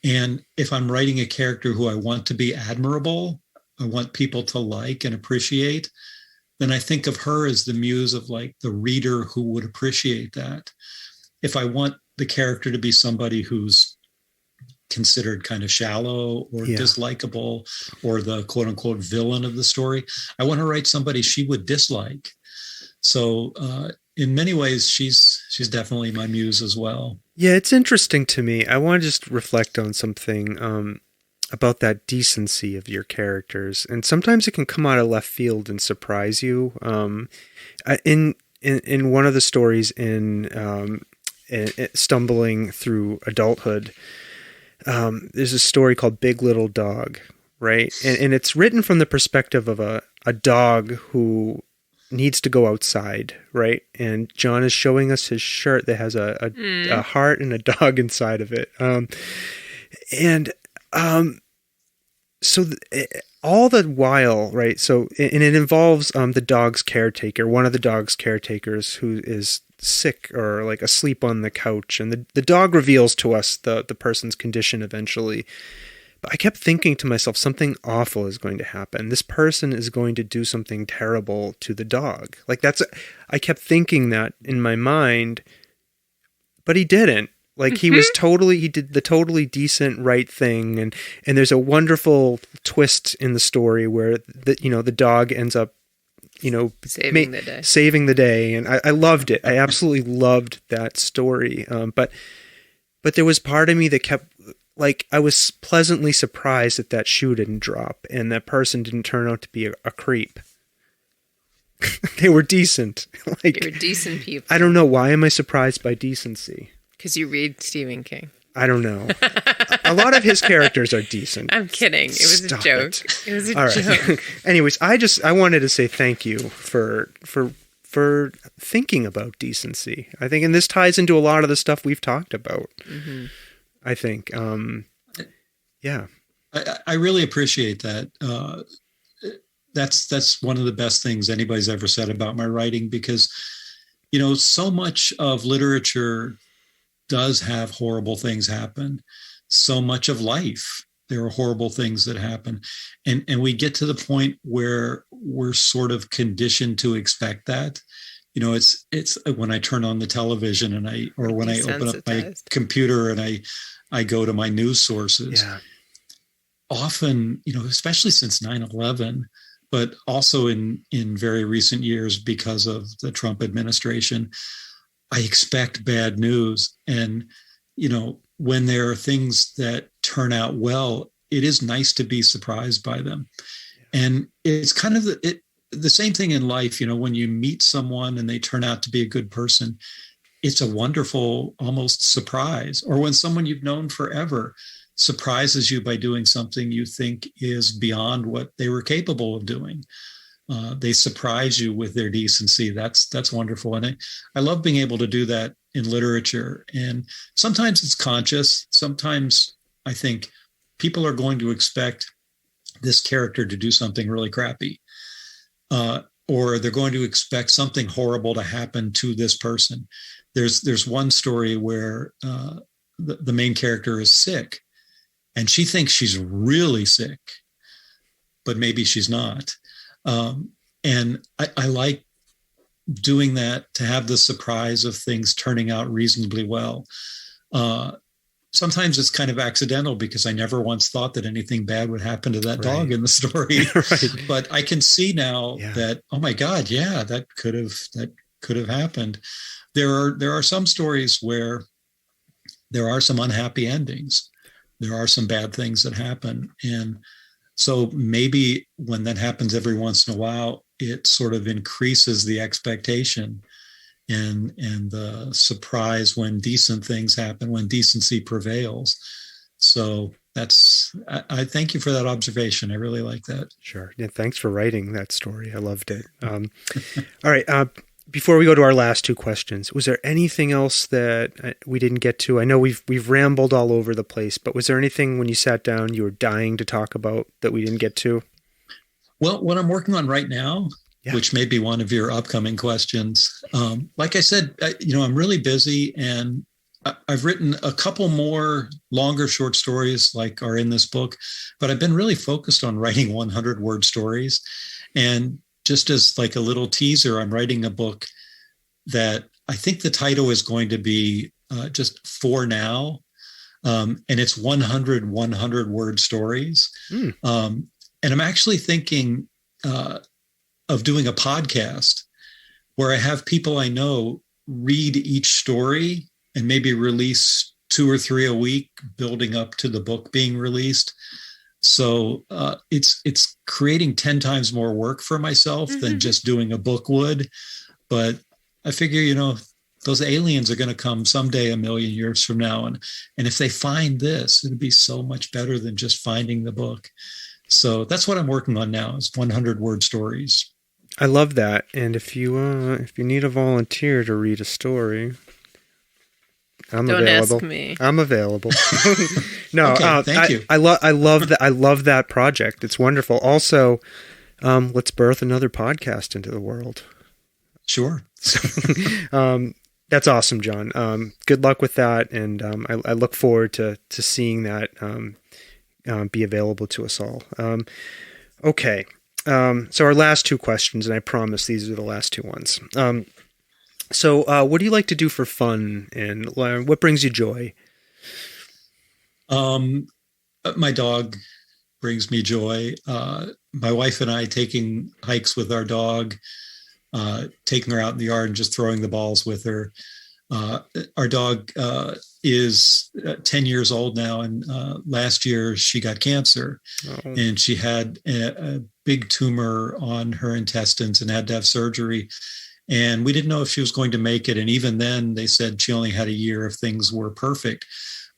[SPEAKER 3] And if I'm writing a character who I want to be admirable, I want people to like and appreciate, then I think of her as the muse of like the reader who would appreciate that. If I want the character to be somebody who's considered kind of shallow or dislikable, or the quote unquote villain of the story, I want to write somebody she would dislike. So in many ways, she's definitely my muse as well.
[SPEAKER 1] Yeah, it's interesting to me. I want to just reflect on something about that decency of your characters, and sometimes it can come out of left field and surprise you. In one of the stories in Stumbling Through Adulthood, there's a story called Big Little Dog, right? And it's written from the perspective of a dog who needs to go outside, right? And John is showing us his shirt that has a heart and a dog inside of it. So all the while, right? So, and it involves the dog's caretaker, one of the dog's caretakers who is sick or like asleep on the couch. And the dog reveals to us the person's condition eventually. But I kept thinking to myself, something awful is going to happen. This person is going to do something terrible to the dog. I kept thinking that in my mind, but he didn't. Like he did the totally decent right thing. And there's a wonderful twist in the story where the dog ends up
[SPEAKER 2] saving the day.
[SPEAKER 1] Saving the day. And I loved it. I absolutely loved that story. But there was part of me that kept, like, I was pleasantly surprised that shoe didn't drop and that person didn't turn out to be a creep. They were decent. Like,
[SPEAKER 2] they were decent people.
[SPEAKER 1] I don't know. Why am I surprised by decency?
[SPEAKER 2] Because you read Stephen King.
[SPEAKER 1] I don't know. A lot of his characters are decent.
[SPEAKER 2] I'm kidding. It was a joke. It was a joke.
[SPEAKER 1] Right. Anyways, I wanted to say thank you for thinking about decency. I think, and this ties into a lot of the stuff we've talked about. Mm-hmm. I think, yeah.
[SPEAKER 3] I really appreciate that. That's one of the best things anybody's ever said about my writing, because, so much of literature does have horrible things happen. So much of life, there are horrible things that happen. And we get to the point where we're sort of conditioned to expect that. It's when I turn on the television or when I open up my computer and I go to my news sources.
[SPEAKER 1] Yeah.
[SPEAKER 3] Often, especially since 9/11, but also in very recent years because of the Trump administration, I expect bad news. And, when there are things that turn out well, it is nice to be surprised by them. Yeah. And it's kind of the same thing in life. When you meet someone and they turn out to be a good person, it's a wonderful, almost surprise. Or when someone you've known forever surprises you by doing something you think is beyond what they were capable of doing. They surprise you with their decency. That's wonderful. And I love being able to do that in literature. And sometimes it's conscious. Sometimes I think people are going to expect this character to do something really crappy. Or they're going to expect something horrible to happen to this person. There's one story where the main character is sick and she thinks she's really sick, but maybe she's not. And I like doing that, to have the surprise of things turning out reasonably well. Sometimes it's kind of accidental because I never once thought that anything bad would happen to that dog in the story. Right. But I can see now that, oh my God, that could have happened. There are some stories where there are some unhappy endings. There are some bad things that happen. And so maybe when that happens every once in a while, it sort of increases the expectation and the surprise when decent things happen, when decency prevails. So I thank you for that observation. I really like that.
[SPEAKER 1] Sure. Yeah, thanks for writing that story. I loved it. All right. Before we go to our last two questions, was there anything else that we didn't get to? I know we've rambled all over the place, but was there anything when you sat down you were dying to talk about that we didn't get to?
[SPEAKER 3] Well, what I'm working on right now, which may be one of your upcoming questions, like I said, I'm really busy, and I've written a couple more longer short stories like are in this book, but I've been really focused on writing 100-word stories. And just as like a little teaser, I'm writing a book that I think the title is going to be just For Now. And it's 100 100-word stories. And I'm actually thinking of doing a podcast where I have people I know read each story and maybe release 2 or 3 a week, building up to the book being released. So it's creating 10 times more work for myself than just doing a book would. But I figure, those aliens are going to come someday, a million years from now. And if they find this, it'd be so much better than just finding the book. So that's what I'm working on now, is 100-word stories.
[SPEAKER 1] I love that. And if you need a volunteer to read a story, I'm available.
[SPEAKER 2] Don't ask me.
[SPEAKER 1] I'm available. No,
[SPEAKER 3] okay, thank you.
[SPEAKER 1] I love that. I love that project. It's wonderful. Also, let's birth another podcast into the world.
[SPEAKER 3] Sure.
[SPEAKER 1] That's awesome, John. Good luck with that, and I look forward to seeing that be available to us all. Okay. So our last two questions, and I promise these are the last two ones. So what do you like to do for fun, and what brings you joy?
[SPEAKER 3] My dog, brings me joy. My wife and I taking hikes with our dog, taking her out in the yard and just throwing the balls with her. Our dog is 10 years old now, and last year she got cancer, and she had a big tumor on her intestines and had to have surgery. And we didn't know if she was going to make it. And even then, they said she only had a year if things were perfect.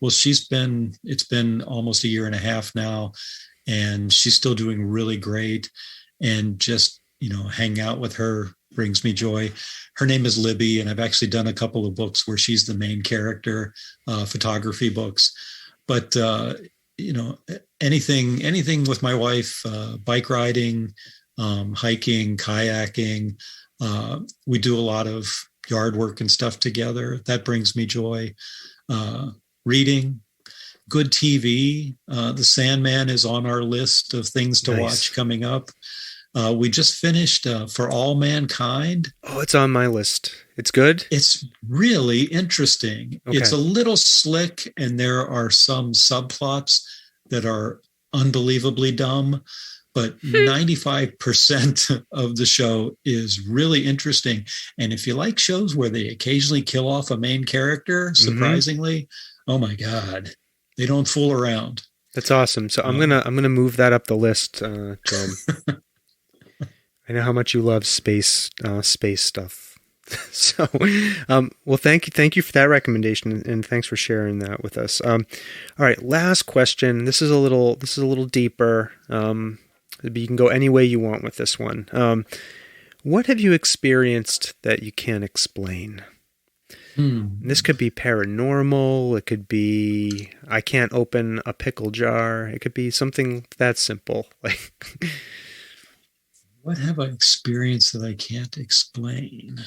[SPEAKER 3] Well, it's been almost a year and a half now, and she's still doing really great. And just, hang out with her brings me joy. Her name is Libby, and I've actually done a couple of books where she's the main character, photography books. But, anything with my wife, bike riding, hiking, kayaking. We do a lot of yard work and stuff together. That brings me joy. Reading, good TV. The Sandman is on our list of things to watch coming up. We just finished For All Mankind.
[SPEAKER 1] Oh, it's on my list. It's good?
[SPEAKER 3] It's really interesting. Okay. It's a little slick, and there are some subplots that are unbelievably dumb, but 95% of the show is really interesting. And if you like shows where they occasionally kill off a main character, surprisingly, oh my God, they don't fool around.
[SPEAKER 1] That's awesome. So I'm gonna move that up the list, John. I know how much you love space stuff. So, well, thank you for that recommendation, and thanks for sharing that with us. All right, last question. This is a little deeper. But you can go any way you want with this one. What have you experienced that you can't explain? This could be paranormal. It could be I can't open a pickle jar. It could be something that simple. Like,
[SPEAKER 3] what have I experienced that I can't explain?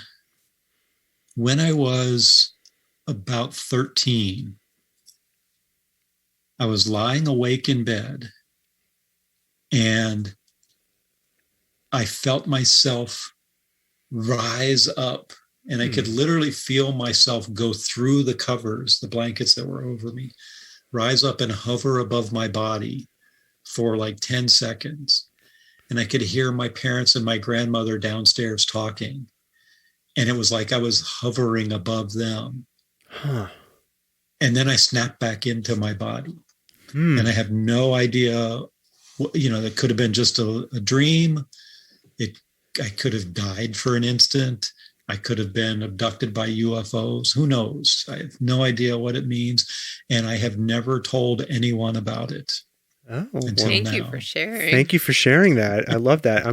[SPEAKER 3] When I was about 13, I was lying awake in bed, and I felt myself rise up, and I could literally feel myself go through the covers, the blankets that were over me, rise up and hover above my body for like 10 seconds. And I could hear my parents and my grandmother downstairs talking. And it was like I was hovering above them.
[SPEAKER 1] Huh.
[SPEAKER 3] And then I snapped back into my body. And I have no idea, that could have been just a dream. I could have died for an instant. I could have been abducted by UFOs. Who knows? I have no idea what it means. And I have never told anyone about it.
[SPEAKER 2] Oh, thank you for sharing.
[SPEAKER 1] Thank you for sharing that. I love that.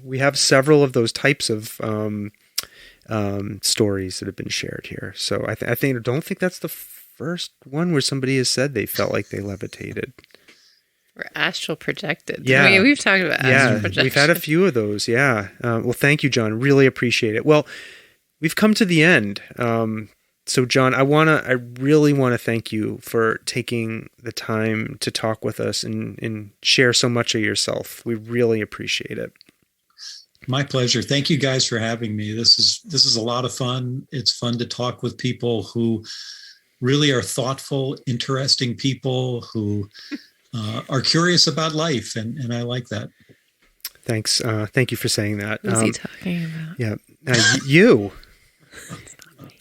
[SPEAKER 1] We have several of those types of stories that have been shared here. So I don't think that's the first one where somebody has said they felt like they levitated.
[SPEAKER 2] Or astral projected.
[SPEAKER 1] Yeah.
[SPEAKER 2] I mean, we've talked about astral projection.
[SPEAKER 1] We've had a few of those. Yeah. Well, thank you, John. Really appreciate it. Well, we've come to the end. So John, I really want to thank you for taking the time to talk with us and share so much of yourself. We really appreciate it.
[SPEAKER 3] My pleasure. Thank you guys for having me. This is a lot of fun. It's fun to talk with people who really are thoughtful, interesting people who are curious about life. And I like that.
[SPEAKER 1] Thanks. Thank you for saying that.
[SPEAKER 2] What's he talking about?
[SPEAKER 1] Yeah. You.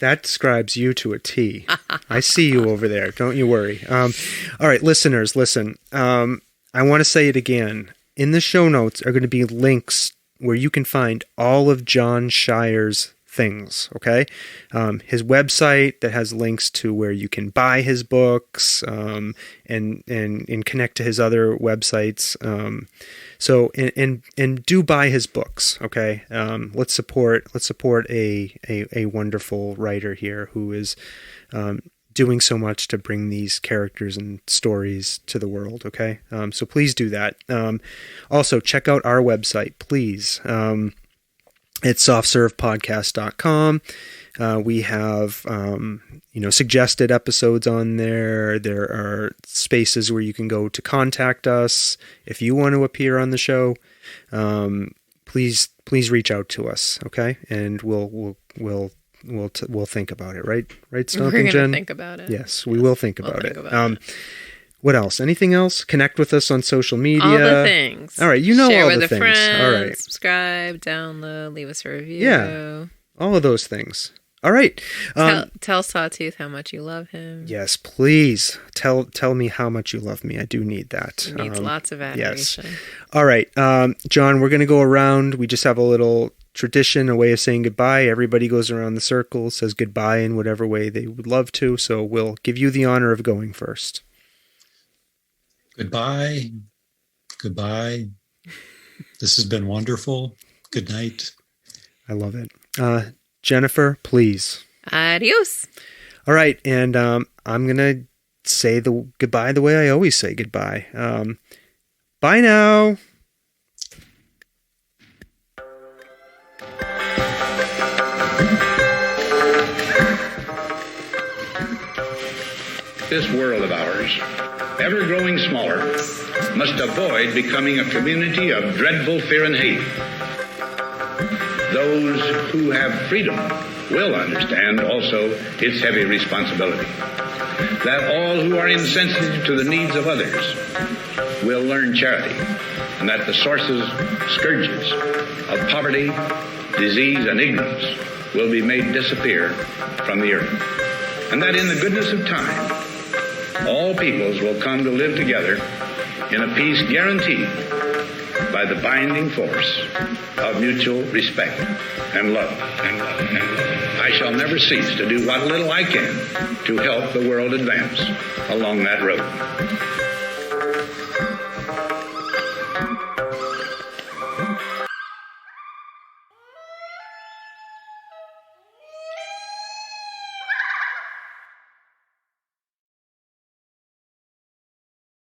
[SPEAKER 1] That describes you to a T. I see you over there. Don't you worry. All right, listeners, listen. I want to say it again. In the show notes are going to be links where you can find all of John Sheirer's things, okay? His website that has links to where you can buy his books and connect to his other websites. So do buy his books, okay? Let's support a wonderful writer here who is doing so much to bring these characters and stories to the world, okay? So please do that. Also, check out our website, please. It's softservepodcast.com. We have, suggested episodes on there. There are spaces where you can go to contact us. If you want to appear on the show, please reach out to us. Okay. And we'll think about it. Right. Stomping Jen?
[SPEAKER 2] Think about it.
[SPEAKER 1] Yes, we will think about it. What else? Anything else? Connect with us on social media.
[SPEAKER 2] All the things.
[SPEAKER 1] All right, you know
[SPEAKER 2] Share
[SPEAKER 1] all
[SPEAKER 2] with
[SPEAKER 1] the
[SPEAKER 2] a
[SPEAKER 1] things.
[SPEAKER 2] friend,
[SPEAKER 1] All right.
[SPEAKER 2] Subscribe, download, leave us a review.
[SPEAKER 1] Yeah. All of those things. All right.
[SPEAKER 2] Tell Sawtooth how much you love him.
[SPEAKER 1] Yes, please. Tell me how much you love me. I do need that.
[SPEAKER 2] He needs lots of adoration.
[SPEAKER 1] Yes. All right. John, we're going to go around. We just have a little tradition, a way of saying goodbye. Everybody goes around the circle, says goodbye in whatever way they would love to. So we'll give you the honor of going first.
[SPEAKER 3] Goodbye. Goodbye. This has been wonderful. Good night.
[SPEAKER 1] I love it. Jennifer, please.
[SPEAKER 2] Adios.
[SPEAKER 1] All right. And I'm going to say the goodbye the way I always say goodbye. Bye now.
[SPEAKER 4] This world of ours, ever growing smaller, must avoid becoming a community of dreadful fear and hate. Those who have freedom will understand also its heavy responsibility. That all who are insensitive to the needs of others will learn charity, and that the sources, scourges of poverty, disease, and ignorance will be made disappear from the earth. And that in the goodness of time, all peoples will come to live together in a peace guaranteed by the binding force of mutual respect and love. I shall never cease to do what little I can to help the world advance along that road.